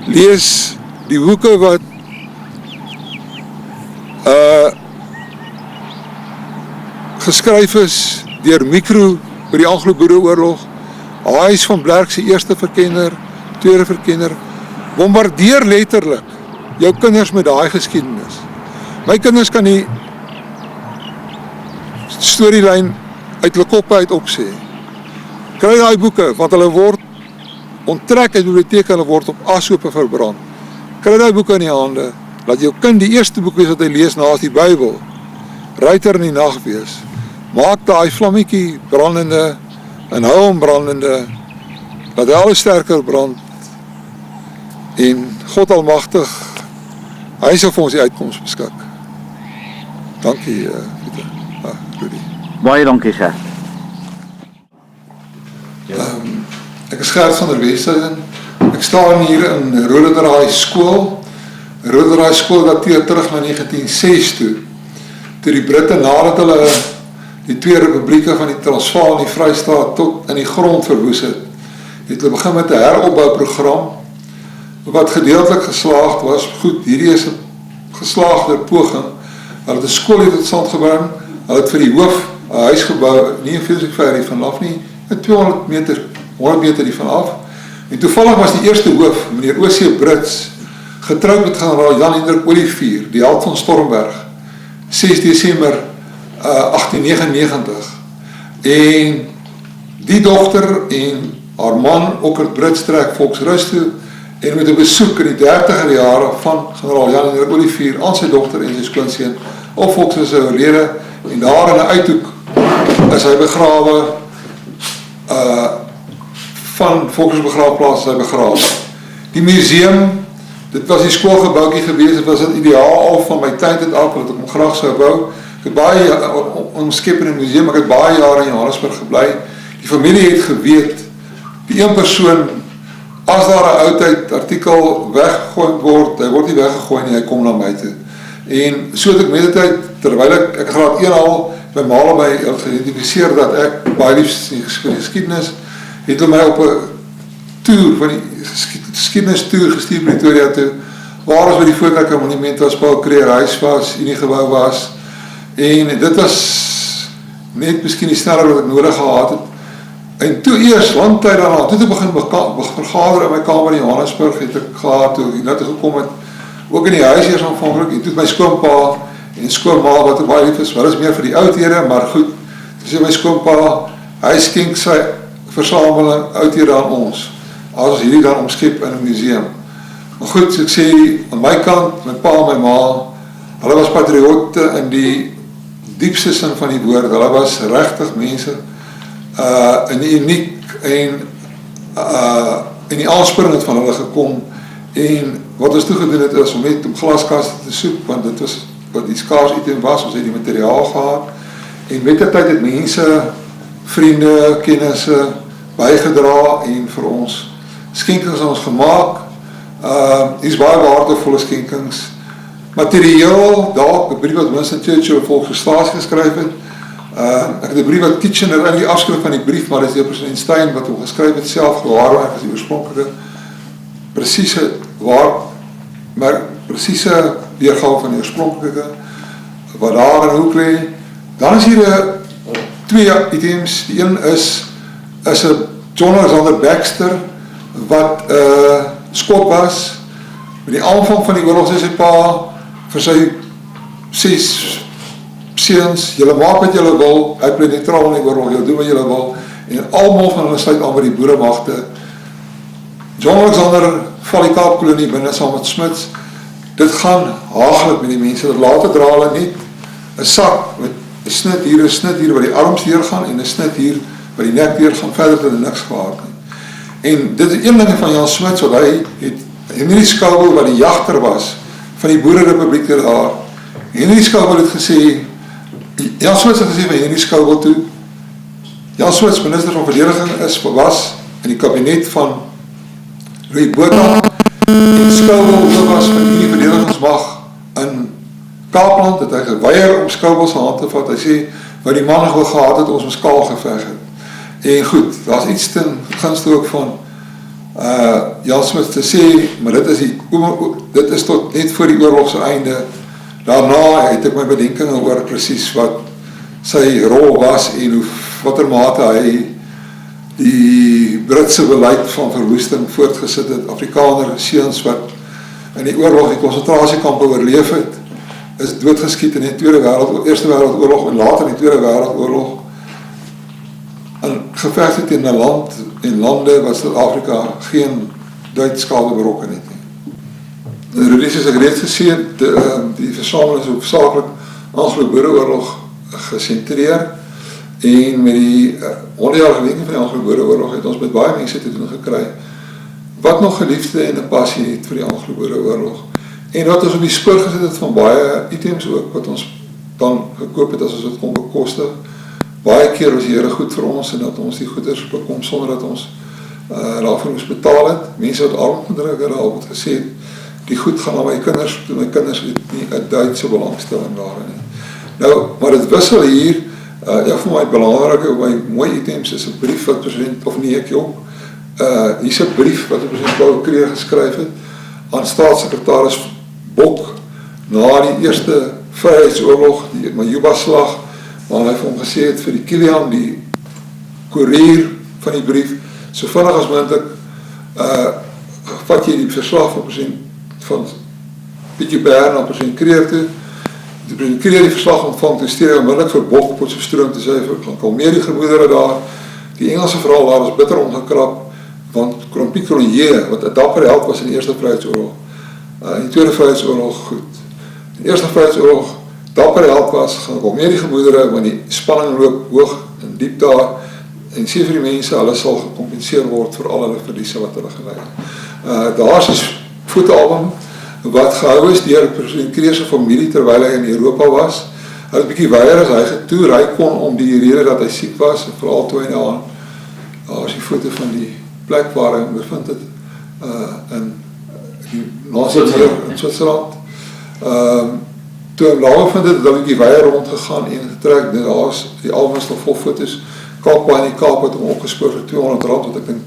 [SPEAKER 1] lees die boeke wat geskryf is deur Mikro oor die Anglo-Boereoorlog, Huis van Blerk se eerste verkenner, tweede verkenner, bombardeer letterlik jou kinders met daai geskiedenis. My kinders kan die storielyn uit hulle koppe uit opsê. Kry daai boeke, want hulle word onttrek uit die biblioteek, hulle word op ashope verbrand. Kry daai boeke in die hande, laat jou kind die eerste boek wees wat hy lees naas die Bybel, Ruiter in die Nag wees. Maak daai vlammetjie brandende en hou hom brandende, laat hy al sterker brand en God Almagtig, hy sal vir ons die uitkoms beskik. Dankie, Pieter. Rudy.
[SPEAKER 2] Baie dankie, Gert.
[SPEAKER 1] Ek is Gert van der Westhuizen. Ek staan hier in Rodedraai skool. Rodedraai skool dateer terug na 1906 toe die Britte nadat hulle die twee republieke van die Transvaal en die Vrystaat tot in die grond verwoes het hulle begin met 'n heropbouprogram wat gedeeltelik geslaagd was. Goed, hierdie is 'n geslaagde poging. Hulle het 'n skool hier tot stand gebring. Hulle het vir die hoof 'n huis gebou, nie veel so ver hiervan af nie, 100 meter hiervan af. En toevallig was die eerste hoof, meneer O.C. Brits, getroud met generaal Jan Hendrik Olivier, die held van Stormberg, 6 Desember 1899. En die dogter en haar man, Okkert Brits, trek Volksrus toe en met 'n besoek in die 30er jare van generaal Jan Hendrik Olivier aan sy dogter en sy skoonseun op Volksrus se oorlede, en daar in 'n uithoek is hy begrawe, van Volksrus begraafplaas is hy begrawe. Die museum, dit was die skoolgebouwtjie gewees, dit was het ideaal al van my tyd het af, wat ek hom graag sou bou. Ek het baie omskep in die museum, ek het baie jare in Johannesburg gebly. Die familie het geweet die een persoon, as daar 'n oudheid artikel weggegooi word, hy word nie weggegooi nie, hy kom na my toe. En so het ek met die tyd, terwyl ek graad 1 al, my ma het my geïdentifiseer dat ek baie liefs in die geskiedenis, het hulle my op 'n toer, van die geskiedenis toer gestuur Pretoria toe, waar ons by die Voortrekker Monument was, Paul Creer huis was, Uniegebou was, en dit was net miskien die sneller wat ek nodig gehad het. En toe eers, lang tyd daarna, toe ek begin vergader in my kamer in Johannesburg, het ek gehad, toe ek nou toe gekom het, ook in die huis eers aanvanklik, en toe my skoonpa en skoonma, wat ek baie lief is, wel is meer vir die oudhede, maar goed, toe sê my skoonpa, hy skenk sy versameling oudhede aan ons, as ons hierdie dan omskep in 'n museum. Maar goed, so ek sê, aan my kant, my pa en my ma, hulle was patriotte in die diepste sin van die woord, hulle was regtig mense, in die uniek en in die aansporing het van hulle gekom, en wat ons toegedoen het is om net om glaskaste te soek, want dit was wat die skaars item was, ons het die materiaal gehad, en met die tyd het mense, vriende, kennisse, bygedra en vir ons skenkings aan ons gemaak, hier is baie waardevolle skenkings, materiaal, dalk, 'n brief wat Winston Churchill Volksgestasie geskryf het, ek het 'n brief wat Kitchener in die afskrif van die brief, maar dit is die president Stein wat hom geskryf het self, gewaarmerk as die oorspronklike, presiese weergawe van die oorspronklike, wat daar in hoek lê. Dan is hier 2 items, die een is 'n John Alexander Baxter, wat skot was, met die aanvang van die oorlog sê sy pa, vir sy 6 seuns, julle maak wat julle wil, hy bly neutraal in die oorlog, julle doen wat julle wil, en almal van hulle sluit aan by die boeremagte. John Alexander val die Kaapkolonie binne saam met Smits, dit gaan haaglik met die mense, dat later dra hulle net 'n sak met 'n snit hier waar die arms deurgaan, en 'n snit hier waar die nek deurgaan, verder het hulle niks gehad nie. En dit is een ding van Jan Smits, wat hy het, Henry Scouwel, wat die jagter was, van die Boererepubliek daar, Henry Scouwel het gesê, Jan Smits het gesê van Henry Scouwel toe, Jan Smits, minister van verdediging was in die kabinet van Louis Botha, en Scouwel was van die verdedigingsmag in Kaapland, het hy geweier om Scouwel se hand te vat, hy sê, wat die man nog gehad het, ons ons kaal geveg het. En goed, daar is iets ten gunste ook van Jan Smits te sê, maar dit is tot net voor die oorlogse einde. Daarna het ek my bedenkinge oor presies wat sy rol was en watter mate hy die Britse beleid van verwoesting voortgesit het. Afrikaner seuns wat in die oorlog die konsentrasiekampe oorleef het, is doodgeskiet in die Eerste Wêreldoorlog en later in die Tweede Wêreldoorlog. In gevegte teen 'n land en lande wat Suid-Afrika geen Duits skade berokken het nie. Rudy, soos ek reeds gesê het, die versameling is hoofsaaklik Anglo-Boereoorlog gesentreer, en met die 100-jarige gedenking van die Anglo-Boereoorlog het ons met baie mense te doen gekry, wat nog geliefde en 'n passie het vir die Anglo-Boereoorlog, en wat ons op die spoor gesit het van baie items ook, wat ons dan gekoop het as ons het kon bekostig. Baie keer was die Here goed vir ons, en dat ons die goeders bekom, sonder dat ons daarvoor moes betaal het. Mense wat arm gedruk het, al het gesê, die goed gaan aan my kinders, toe my kinders het nie 'n Duitse belangstelling daarin nie. Nou, maar het wissel hier, ja, vir my belangrike, my mooi items is 'n brief wat president, of nie ek ook, hier is 'n brief wat president Paul Creer geskryf het, aan staatssekretaris Bok, na die eerste Vryheidsoorlog, die Majuba-slag, waar hy vir hom gesê het, vir die Kilian, die koerier van die brief, so vinnig as moontlik, vat jy die verslag van Pietje Bern na president Creer toe, die president Creer die verslag ontvang, toe stuur hy onmiddellik vir Bok, Potchefstroom, te sê, gaan kalmeer die gemoedere daar, die Engelse verhaal daar is bitter omgekrap, want Krompiek Cronje, wat 'n dappere held was in die Eerste Vryheidsoorlog, in die Tweede Vryheidsoorlog goed, in die Eerste Vryheidsoorlog, dappere held was, gaan kalmeer die gemoedere, want die spanning loop hoog en diep daar, en sê vir die mense, hulle sal gecompenseer word vir al hulle verliese wat hulle gelei het. Daar is 'n fotoalbum wat gehou is deur president Creer se familie terwyl hy in Europa was. Hy het 'n bietjie weier as hy getoer, hy kon om die rede dat hy siek was, en veral toe hy daar is die foto van die plek waar hy bevind het, in die Nasie in Switserland. Toe hy daar bevind het, hulle die weie rondgegaan en getrek, daar is die albums nog vol foto's, Kaapbaai in die Kaap het hom opgespoor vir R200, wat ek dink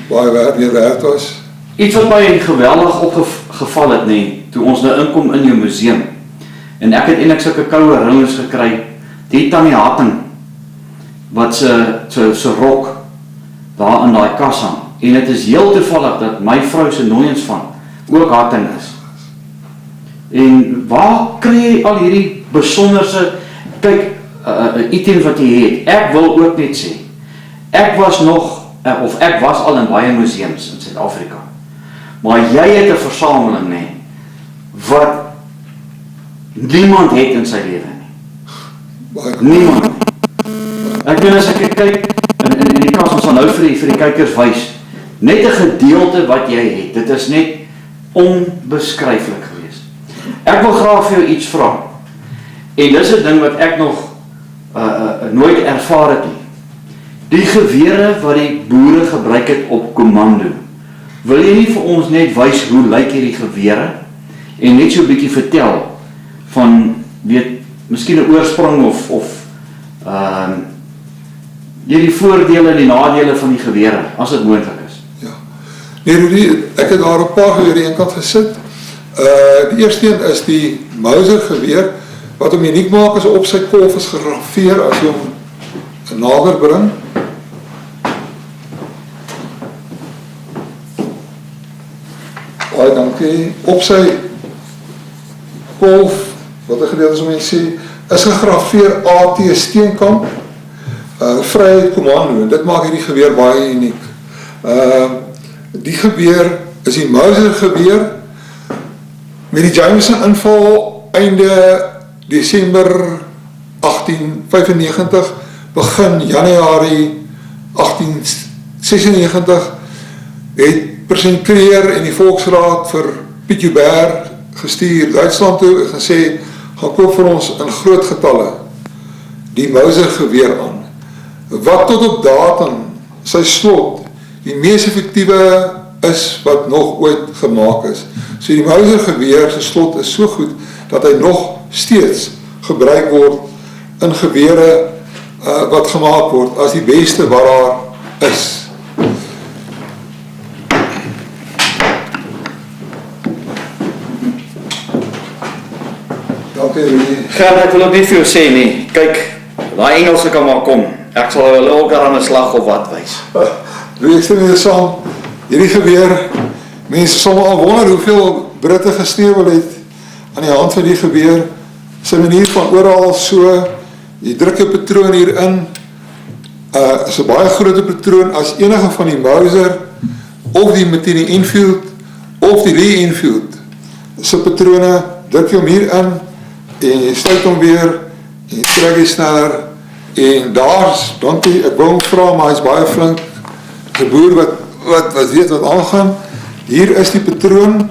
[SPEAKER 1] baie weer werd was.
[SPEAKER 2] Iets wat my geweldig opgeval het nie, toe ons nou inkom in jou museum, en ek het eintlik sulke koue ringes gekry, die Tannie Hatting, wat sy rok daar in daai kas hang, en het is heel toevallig dat my vrou se nooiens van ook Hatting is. En waar kry jy al hierdie besonderse, kyk, item wat jy het, ek wil ook net sê, ek was al in baie museums in Suid-Afrika, maar jy het 'n versameling nie, wat niemand het in sy lewe nie. Niemand. Ek weet as ek kyk, in die kas ons sal nou vir die kykers wys, net 'n gedeelte wat jy het, dit is net onbeskryflik geweest. Ek wil graag vir jou iets vra, en dis 'n ding wat ek nog nooit ervaar het nie. Die gewere wat die boere gebruik het op kommando, wil jy nie vir ons net wys hoe lyk hierdie gewere, en net so 'n bietjie vertel van, miskien 'n oorsprong of die voordele en die nadele van die gewere, as dit moontlik is.
[SPEAKER 1] Ja. Nee, Rudy, ek het daar 'n paar gewere een kant gesit. Die eerste een is die Mauser geweer, wat hom uniek maak is op sy kolf is gegraveer as jy hom nader bring. Baie dankie. Op sy kolf, wat 'n gedeelte is om jy sê, is gegraveer AT Steenkamp, Vryheid Kommando, en dit maak hierdie geweer baie uniek. Die geweer is die Mauser geweer, met die Jameson inval einde Desember 1895, begin Januarie 1896, het president Kreer en die Volksraad vir Piet Joubert gestuur Duitsland toe en gesê, gaan koop vir ons in groot getalle die Mauser geweer aan, wat tot op datum sy slot die mees effektiewe is wat nog ooit gemaak is. So die Mauser geweer sy slot is so goed dat hy nog steeds gebruik word in gewere wat gemaak word as die beste wat daar is.
[SPEAKER 2] Gert, ek wil ook nie vir jou sê nie, kyk, daai Engelse kan maar kom, ek sal hulle ook aan 'n slag of wat wys.
[SPEAKER 1] Ek sê nie saam, hierdie geweer, mense sal al wonder hoeveel Britte gestewel het aan die hand van die geweer, sy manier van oral so, jy druk jou patroon hierin, is 'n baie grote patroon as enige van die Mauser, of die Martini Enfield, of die Lee Enfield, sy patrone, druk jy hom hierin, en jy sluit hom weer, en jy trek jy sneller, en daar, dankie, ek wil hom vra, maar hy is baie flink, die boer wat weet wat aangaan, hier is die patroon,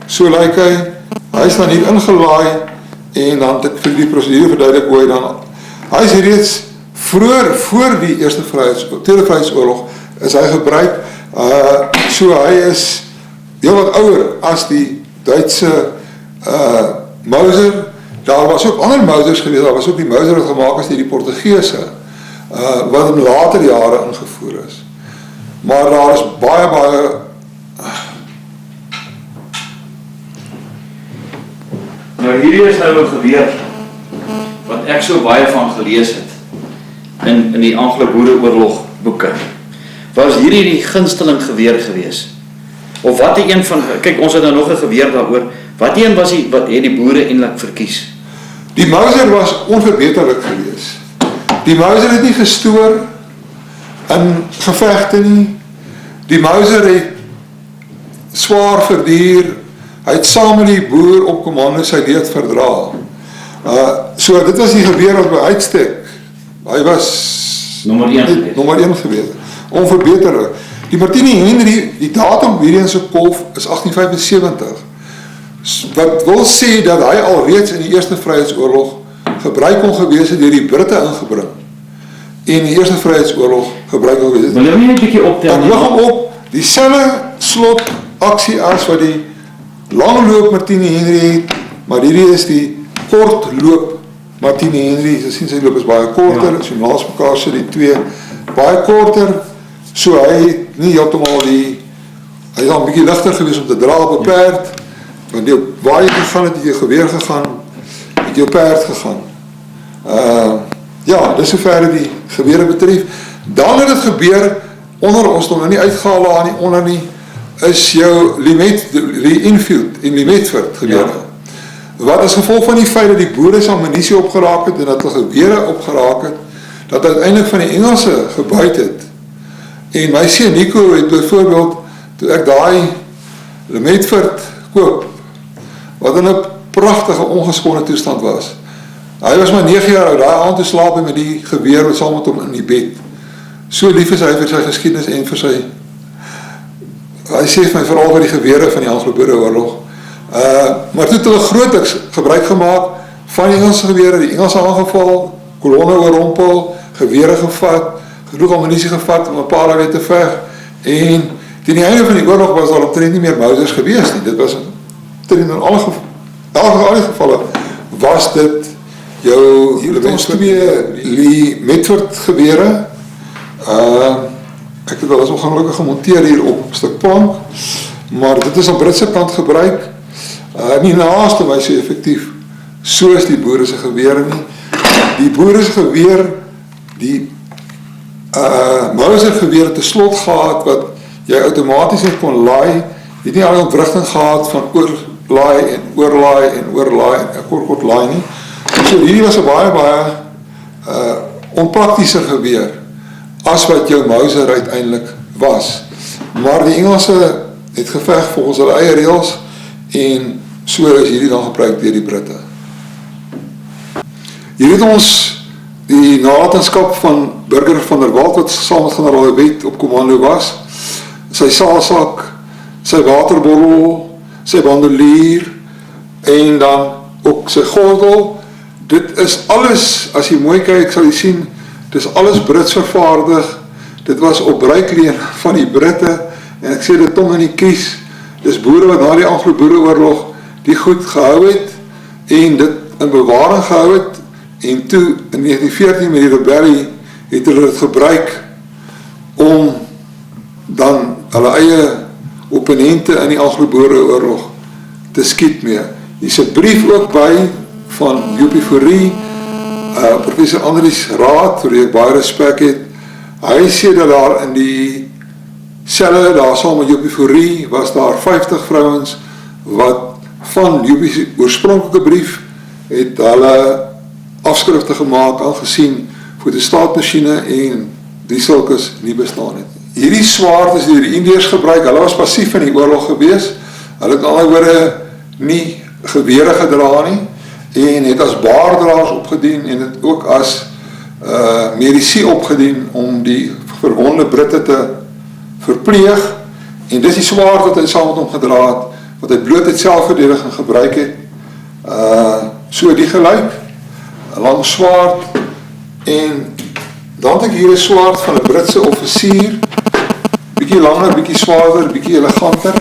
[SPEAKER 1] so lyk hy is dan hier ingelaai, en dan het ek vir die procedure verduidelik hoe hy dan, hy is reeds vroeër, voor die Tweede Vryheidsoorlog, is hy gebruik, so hy is heel wat ouder as die Duitse Mauser. Daar was ook ander Mausers geweest, daar was ook die Mauser wat gemaak is deur die Portugese, wat in later jare ingevoer is. Maar daar is baie
[SPEAKER 2] Nou hierdie is nou 'n geweer wat ek so baie van gelees het in die Anglo-Boereoorlog boeke. Was hierdie die gunsteling geweer gewees? Of wat die een van, kyk ons het nou nog 'n geweer daaroor, wat een was wat het die boere eintlik verkies?
[SPEAKER 1] Die Mauser was onverbeterlik geweest. Die Mauser het nie gestoor in gevegte nie. Die Mauser het swaar verduur, hy het saam met die boer op kommando sy leed verdra. So dit was die geweer wat by uitstek. Hy was nommer 1 geweest. Onverbeterlik. Die Martini Henry, die datum hierdie in sy kolf is 1875. Wat wil sê dat hy al reeds in die Eerste Vryheidsoorlog gebruik kon gewees het deur die Britte ingebring. en die Eerste Vryheidsoorlog gebruik gewees het.
[SPEAKER 2] Wil jy net 'n bietjie optel?
[SPEAKER 1] Ek lig hom op, dieselfde slot aksie as wat die langloop Martini Henry het, maar hierdie is die kortloop Martini Henry. Jy sien sy loop is baie korter, as jy naast mekaar sit die twee baie korter, so hy het nie heeltemal hy is al 'n bietjie ligter gewees om te dra op 'n perd, want jy waar jy gegaan het jy geweer gegaan, het jou perd gegaan. Ja, dis sover die gewere betref. Dan het dit gebeur, onder ons nog nie uitgehaal aan nie, onder nie, is jou Enfield en Limmetford gebeure. Wat as gevolg van die feit dat die boere se ammunisie opgeraak het en dat hulle gewere opgeraak het, dat uiteindelik van die Engelse gebuit het. En my seun Nico het byvoorbeeld, toe ek daai Limmetford koop, wat in 'n pragtige ongeskone toestand was. Hy was maar 9 jaar oud, daai aand toe slaap hy met die geweer wat saam met hom in die bed. So lief is hy vir sy geskiedenis en vir sy, hy sê vir my veral vir die gewere van die Anglo-Boereoorlog. Maar toe het hulle grootliks gebruik gemaak van die Engelse gewere, die Engelse aangeval, kolonne oorrompel, gewere gevat, genoeg ammunisie gevat om 'n paar dae te veg, en teen die einde van die oorlog was daar omtrent nie meer Mausers gewees nie. Dit was in alle gevalle was dit jou Limmetford gewere. Ek het alles ongelukkig gemonteer hier op 'n stuk plank, maar dit is aan Britse kant gebruik, nie naaste my so effektief soos die boere se gewere nie. Die boere se geweer, die Mauser geweer te slot gehad wat jy outomaties net kon laai, het nie al die ontwrigting gehad van oorlaai en oorlaai en oorlaai en kort laai nie. So hierdie was 'n baie onpraktischer geweer as wat jou Mauser uiteindelik was. Maar die Engelse het geveg volgens hulle eie reëls en so is hierdie dan gebruik deur die Britte. Hier het ons die nalatenskap van Burger van der Walt wat saam met generaal De Wet op kommando was. Sy saalsak, sy waterbottel, sy bandolier en dan ook sy gordel. Dit is alles, as jy mooi kyk, sal jy sien, dit is alles Brits vervaardig. Dit was op bruikleen van die Britte en ek sê dit tong in die kies. Dis boere wat na die Anglo-Boereoorlog die goed gehou het en dit in bewaring gehou het en toe in 1914 met die rebellie het hulle dit gebruik om dan hulle eie opponente in die Anglo-Boereoorlog te skiet mee. Hier is 'n brief ook by van Joopie Fourie, professor Andries Raad, vir wie ek baie respek het. Hy sê dat daar in die selle, daar saam met Joopie Fourie, was daar 50 vrouens wat van Joopie se oorspronklike brief het hulle afskrifte gemaak, aangesien fotostaatmasjiene en die sulkes nie bestaan het. Hierdie swaard is deur die Indiërs gebruik, hulle was passief in die oorlog gewees, hulle het alhoewel nie gewere gedra nie, en het as baardraers opgedien, en het ook as medici opgedien, om die verwonde Britte te verpleeg, en dis die swaard wat hy saam met hom gedra het, wat hy bloot het selfverdediging gebruik het, so die gelyk, 'n lang swaard, en dan het ek hier 'n swaard van 'n Britse offisier, bietjie langer, bietjie swaarder, bietjie eleganter,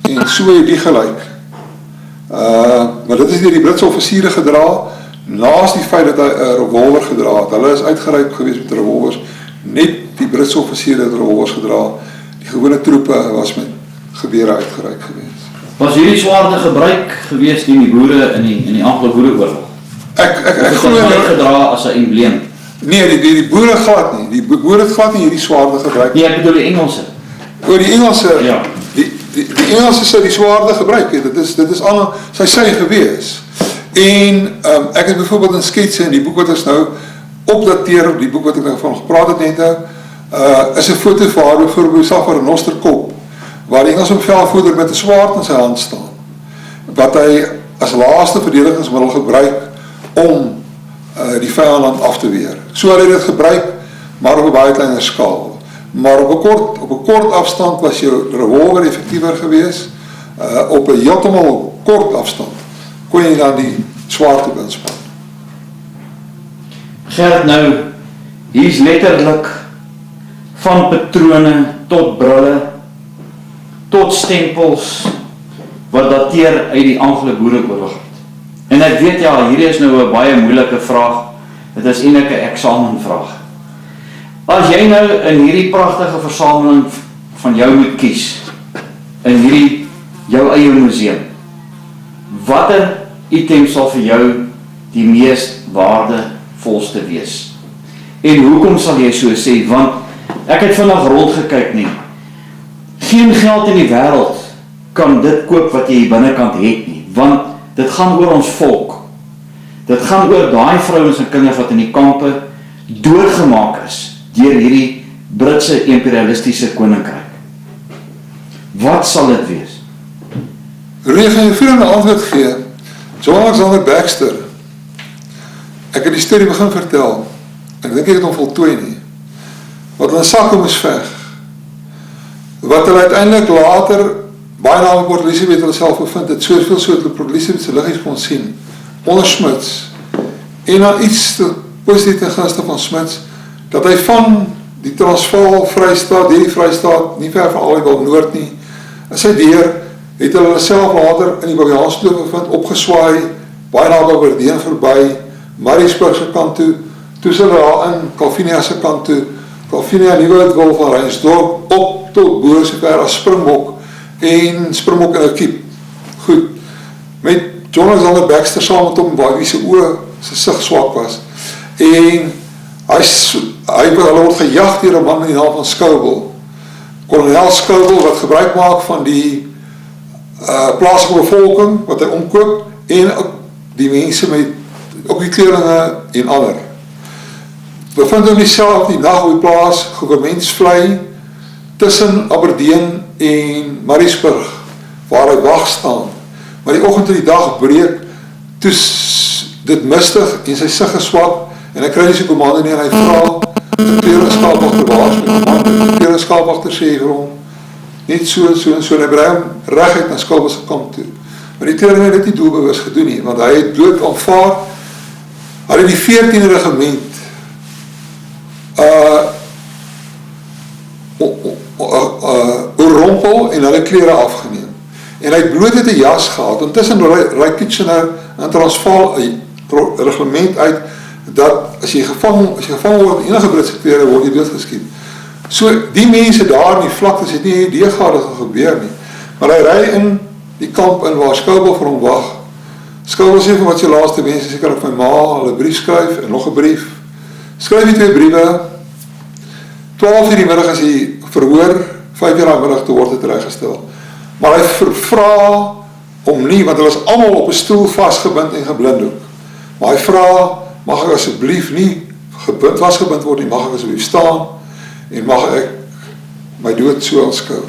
[SPEAKER 1] en so het die gelyk. Maar dit is deur die Britse offisiere gedra, naas die feit dat hy 'n revolver gedra het. Hulle is uitgeruik gewees met revolvers, net die Britse offisiere het revolvers gedra, die gewone troepe was met gewere uitgeruik gewees.
[SPEAKER 2] Was hierdie swaarde gebruik gewees teen die boere in die Anglo-Boereoorlog?
[SPEAKER 1] Ek
[SPEAKER 2] glo dit gedra as 'n embleem.
[SPEAKER 1] Nee, die boere glad nie. Die boere het glad nie hierdie swaarde gebruik.
[SPEAKER 2] Nee, ek bedoel die Engelse.
[SPEAKER 1] Oor die Engelse,
[SPEAKER 2] ja.
[SPEAKER 1] Die Engelse sou die swaarde gebruik het. Dit is al sy gewees. En ek het byvoorbeeld in sketse in die boek wat ons nou opdateer, die boek wat ek nou van gepraat het net nou, is 'n foto van haar byvoorbeeld self haar renosterkop, waar die Engelse bevelvoerder met 'n swaard in sy hand staan, wat hy as laaste verdedigingsmiddel gebruik om die vyand af te weer. So het hy dit gebruik, maar op 'n baie kleiner skaal. Maar op 'n kort afstand was jou revolver effektiever gewees, op 'n heeltemal kort afstand kon jy dan die swaard op inspan.
[SPEAKER 2] Gerrit, nou, Hier's letterlik van patrone tot brille, tot stempels, wat dateer uit die Anglo-Boereoorlog. En ek weet ja, hierdie is nou 'n baie moeilike vraag, dit is eintlik 'n eksamenvraag. As jy nou in hierdie pragtige versameling van jou moet kies, in hierdie jou eie museum, watter item sal vir jou die mees waardevolste wees? En hoekom sal jy so sê? Want ek het vandag rondgekyk nie. Geen geld in die wêreld kan dit koop wat jy hier binnekant het nie, want dit gaan oor ons volk. Dit gaan oor daai vrouens en kinders wat in die kampe doodgemaak is deur hierdie Britse imperialistiese koninkryk. Wat sal dit wees?
[SPEAKER 1] Roelie, gaan jy vir 'n antwoord gee? John Alexander Baxter. Ek het die storie begin vertel. Ek dink ek het hom voltooi nie. Wat hulle sakke moes veg. Wat hulle uiteindelik later baie naby Port Elizabeth hulle self bevind het, soveel so dat hulle Port Elizabeth se liggies kon sien, onder Smuts. En dan iets positief ten gunste van Smuts, dat hy van die Transvaal Vrystaat, die Vrystaat, nie ver van Alhoewel Noord nie, is hy deur, het hulle self later in die Baviaanskloof bevind, opgeswaai, baie naby Aberdeen verby, Mariesburg se kant toe, toe is hulle daar in Calvinia se kant toe, Calvinia Nieuwoudtwil van Reinsdorp, op tot boor sover as Springbok, en Springbok in 'n kiep. Goed, met John Alexander Baxter saam met hom, waar wie se oë, sy sig swak was, en hy word gejag deur 'n man met die naam van Scoville, kolonel Scoville, wat gebruik maak van die plaaslike bevolking, wat hy omkoop, en ook die mense met, ook die kleerlinge en ander. Bevind hom dieselfde die nag op die plaas, gouvernementsvlei, tussen Aberdeen en Mariesburg, waar hy wag staan. Maar die oggend toe die dag breek, toe dit mistig en sy sig is swak, en hy kry die sy kommando nie, en hy vra, die klerenskaapwagter waars met kommando, die klerenskaapwagter sê vir hom, net so en so en so, en hy brei hom reguit na Scoville se kamp toe. Maar die kleerlinge het dit nie doelbewus gedoen nie, want hy het dood aanvaar, hy het die 14e regiment oorrompel en hulle klere afgeneem. En hy het bloot het 'n jas gehad, en tussen Ry Kitchener en Transvaal reglement uit, dat as jy gevang word in enige Britse klere, word jy doodgeskiet. So, die mense daar in die vlaktes het nie idee gehad dat het gebeur nie. Maar hy ry in die kamp in waar Scoville vir hom wag. Scoville sê van wat sy laaste wens is, ek kan op my ma hulle brief skryf, en nog 'n brief. Skryf die 2 briewe, 12 uur die middag is hy verhoor, 5 uur aan middag te word het reggestel. Maar hy vra om nie, want hulle is almal op 'n stoel vasgebind en geblinddoek. Maar hy vra, mag ek asseblief nie vasgebind word nie, mag ek asseblief staan, en mag ek my dood so aanskou.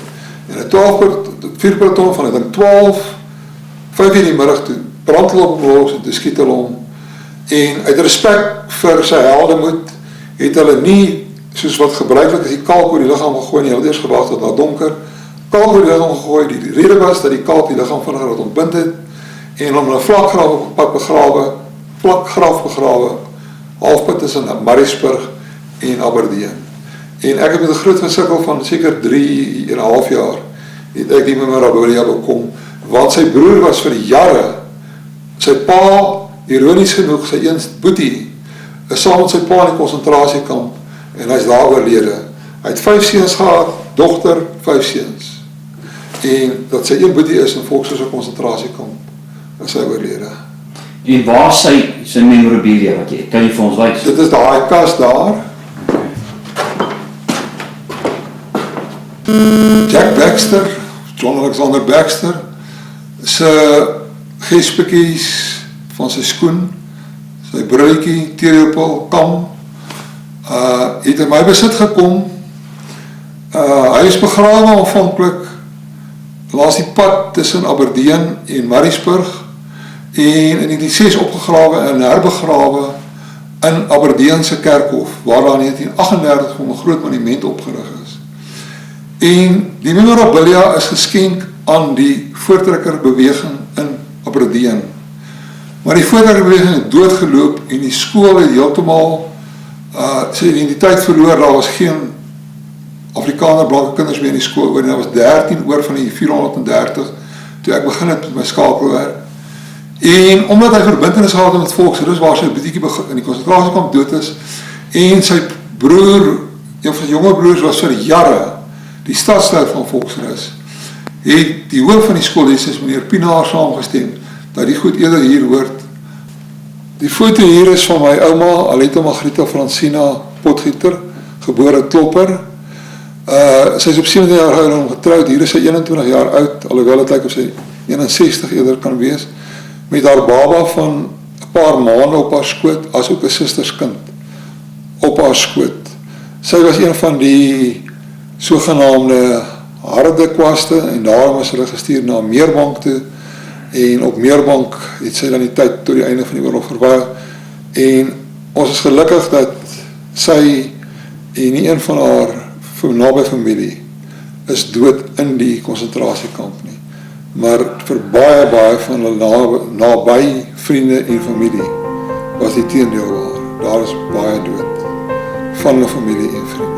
[SPEAKER 1] En 'n 4 peloton van, ek dink 12, 5 uur die middag toe, brand hulle op hom los, en toe skiet hulle hom. En uit respek vir sy heldemoed, het hulle nie, soos wat gebruiklik is, die kalk oor die liggaam gegooi, en hy het eers gewag tot daar donker, kalk oor die liggaam gegooi, die rede was, dat die kalk die liggaam vinniger wat ontbind het, en hom in 'n vlak graf begrawe, halfpad tussen Mariesburg en Aberdeen. En ek het met 'n groot gesukkel van seker 3,5 jaar, het ek die memorabilia bekom, want sy broer was vir jare, sy pa, ironies genoeg, sy eens boetie, is saam met sy pa in die konsentrasiekamp, en hy is daar oorlede. Hy het 5 seuns gehad, dogter, 5 seuns. En dat sy een boetie is in Volkshuis konsentrasiekamp, is hy oorlede.
[SPEAKER 2] En waar sy memorabilia wat jy, kan jy vir ons wys?
[SPEAKER 1] Dit is daai kas daar. Jack Baxter, John Alexander Baxter, sy gespiekies van sy skoen, sy bruikie, teelepel, kam, het in my besit gekom. Hy is begrawe aanvanklik langs die pad tussen Aberdeen en Mariesburg, en in 1906 opgegrawe en herbegrawe in Aberdeen se kerkhof, waar daar in 1938 'n groot monument opgerig is. En die memorabilia is geskenk aan die voortrekkerbeweging in Aberdeen. Maar die voortrekkerbeweging het doodgeloop, en die skool het heeltemal Sy identiteit verloor, daar was geen Afrikaner blanke kinders meer in die skool oor, en daar was 13 oor van die 430, toe ek begin het met my skakelwerk. En omdat hy verbintenis gehad het met Volksrus, waar sy bietjie in die konsentrasiekamp dood is, en sy broer, een van sy jonger broers was vir jare die stadslid van Volksrus, het die hoof van die skool, die is meneer Pinaar saamgestem, dat die goed eerder hier hoort. Die foto hier is van my ouma, Aletta Margrieta Francina Potgieter, gebore Klopper. Sy is op 17 jaar oud getrouwd, hier is sy 21 jaar oud, alhoewel het lyk of sy 61 eerder kan wees, met haar baba van 'n paar maande op haar skoot, as ook 'n susterskind op haar skoot. Sy was een van die sogenaamde harde kwaste, en daarom is hulle gestuur na Meerbank toe, en op Meerbank het sy dan die tyd tot die einde van die oorlog verwag, en ons is gelukkig dat sy en nie een van haar naby familie is dood in die konsentrasiekamp nie, maar vir baie van hulle naby vriende en familie was die teendeel waar, daar is baie dood van hulle familie en vriende.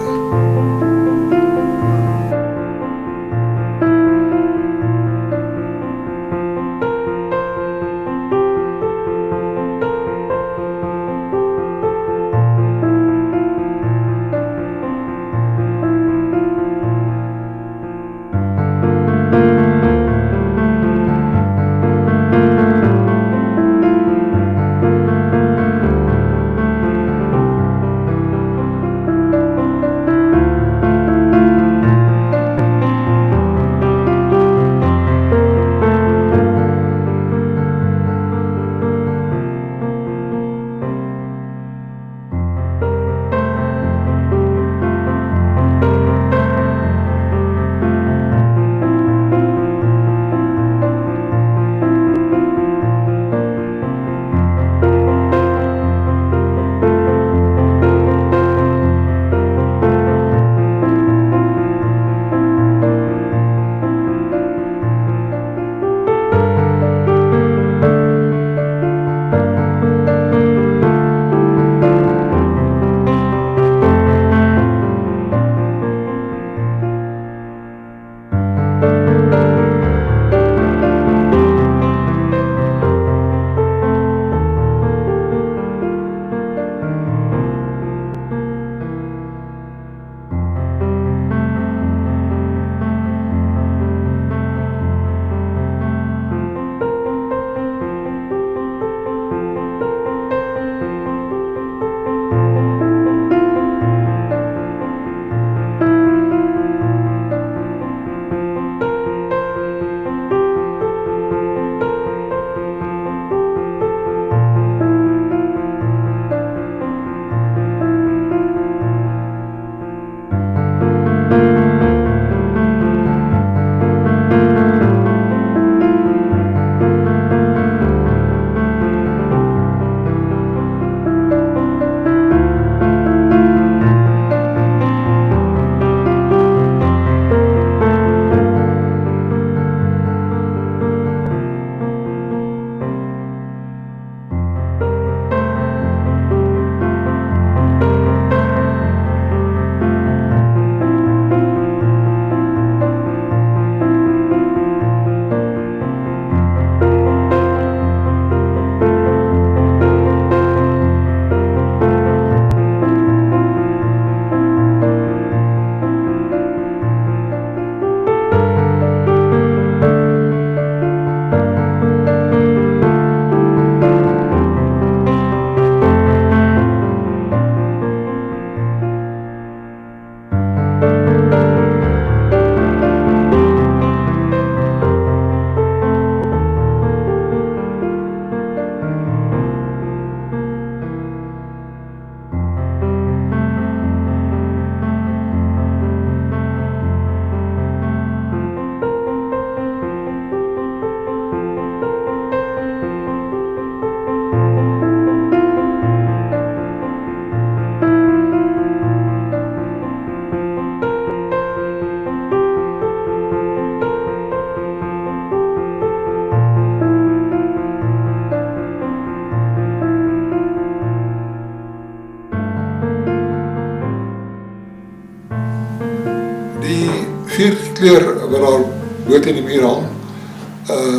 [SPEAKER 1] vuurkleur wat daar boot in die muur hang.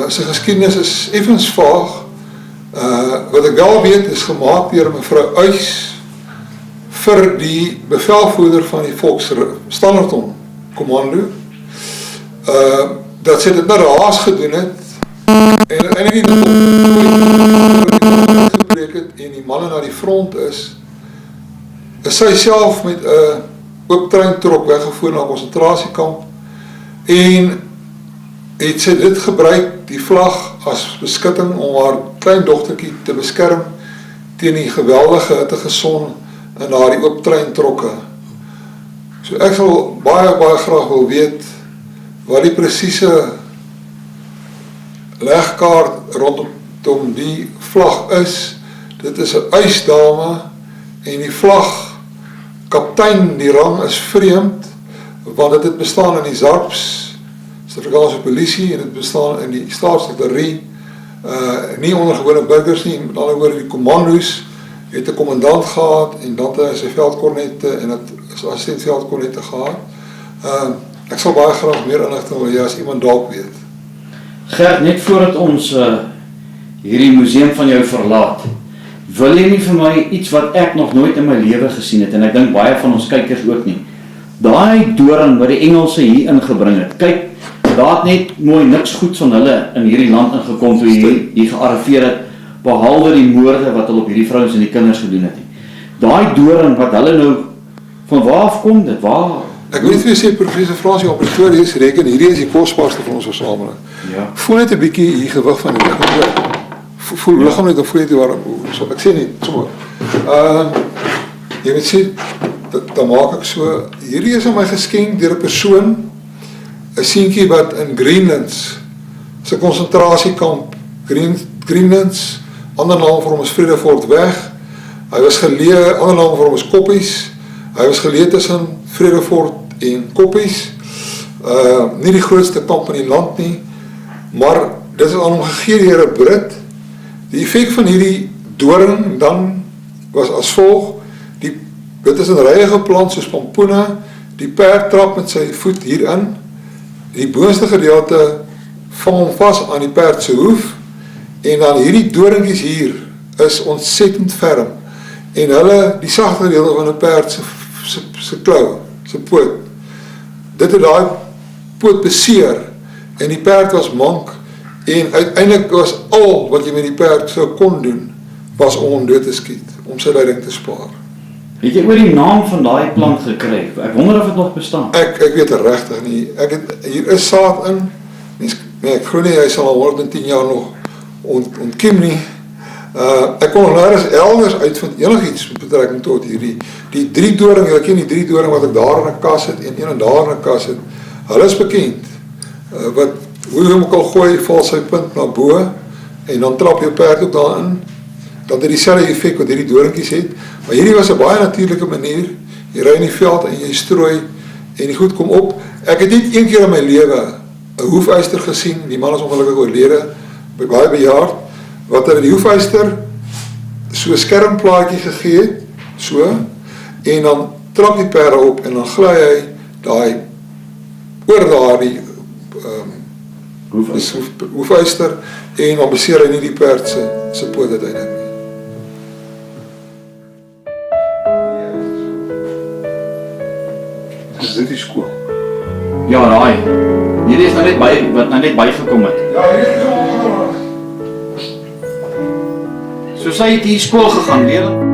[SPEAKER 1] Sy geskiedenis is effens vaag. Wat ek wel weet is gemaak deur mevrou Uys vir die bevelvoerder van die Volksstandarton Kommando. Dat sy dit na raas gedoen het en uiteindelik die gebreek het en die manne na die front is sy self met 'n oop treintrok weggevoer na 'n konsentrasiekamp en het sy dit gebruik, die vlag, as beskutting om haar kleindogtertjie te beskerm teen die geweldige hittegeson in daardie oop treintrokke. So ek sal baie graag wil weet wat die presiese legkaart rondom die vlag is. Dit is 'n Uysdame en die vlag kaptein, die rang is vreemd, want dit het bestaan in die ZARPs, Suid-Afrikaanse polisie, en dit bestaan in die staatssekretariat, nie onder gewone burgers nie, met ander woorde die kommando's, het 'n kommandant gehad, en dan het hy sy veldkornette, en het is assistent veldkornette gehad. Ek sal baie graag meer inligting wil hê as iemand dalk weet.
[SPEAKER 3] Gert, net voordat ons hierdie museum van jou verlaat, wil jy nie vir my iets wat ek nog nooit in my lewe gesien het, en ek dink baie van ons kykers ook nie. Daai doring wat die Engelse hier ingebring het, kyk, daar het net mooi niks goeds van hulle in hierdie land ingekom toe hier gearriveer het, behalwe die moorde wat hulle op hierdie vrouens en die kinders gedoen het. Daai doring wat hulle nou, van waar af kom dit, waar?
[SPEAKER 1] Ek weet nie sê professor Fransie op Pretoria is reken, hierdie is die kosbaarste van ons versameling.
[SPEAKER 3] Ja.
[SPEAKER 1] Voel net 'n bietjie hier gewig van die liggaam. Voel liggaam net of voel net waar, so, ek sê nie, sommer. Jy weet sê, dan maak ek so, hierdie is aan my geskenk deur 'n persoon, 'n seentjie wat in Greenlands, sy konsentrasiekamp, Greenlands, ander naam vir hom is Vredefort-weg, hy was geleë, ander naam vir hom is Koppies, hy was geleë tussen Vredefort en Koppies, nie die grootste kamp in die land nie, maar dit is aan hom gegee deur 'n Brit. Die effek van hierdie doring dan was as volg, dit is in rye geplant soos pompoene, die perd trap met sy voet hierin, die boonste gedeelte vang hom vas aan die perd se hoef, en dan hierdie doringkies hier is ontsettend ferm, en hulle, die sagte gedeelte van 'n perd se klou, se poot, dit het daai poot beseer, en die perd was mank, en uiteindelik was al wat jy met die perd sou kon doen, was om hom dood te skiet, om sy lyding te spaar.
[SPEAKER 3] Het jy oor die naam van daai plant gekry? Ek wonder of dit nog bestaan.
[SPEAKER 1] Ek weet het regtig nie. Hier is saad in. Ek glo nie, hy sal al 110 jaar nog ontkiem nie. Ek kon nog nergens elders uitvind enigiets met betrekking tot hierdie. Die 3 doring, ek ken die 3 doring wat ek daar in 'n kas het en een daar in 'n kas het. Hulle is bekend. Hoe jy hom ook al gooi, val sy punt na bo en dan trap jou perd ook daarin. Dat het dieselfde effek wat hierdie doringkies het, maar hierdie was 'n baie natuurlike manier, jy ry in die veld en jy strooi, en die goed kom op. Ek het net een keer in my lewe 'n hoefyster gesien, die man is ongelukkig oorlede, baie bejaard, wat hulle die hoefyster so 'n skermplaatjie gegee het, so, en dan trap die perde op, en dan gly hy oor daardie hoefyster, en dan beseer hy nie die perd se poot uiteindelik. Is dit die skool?
[SPEAKER 3] Ja, daai. Hierdie is wat nou net bygekom het.
[SPEAKER 1] Ja, hierdie is
[SPEAKER 3] So sy het hier skool gegaan, leerling.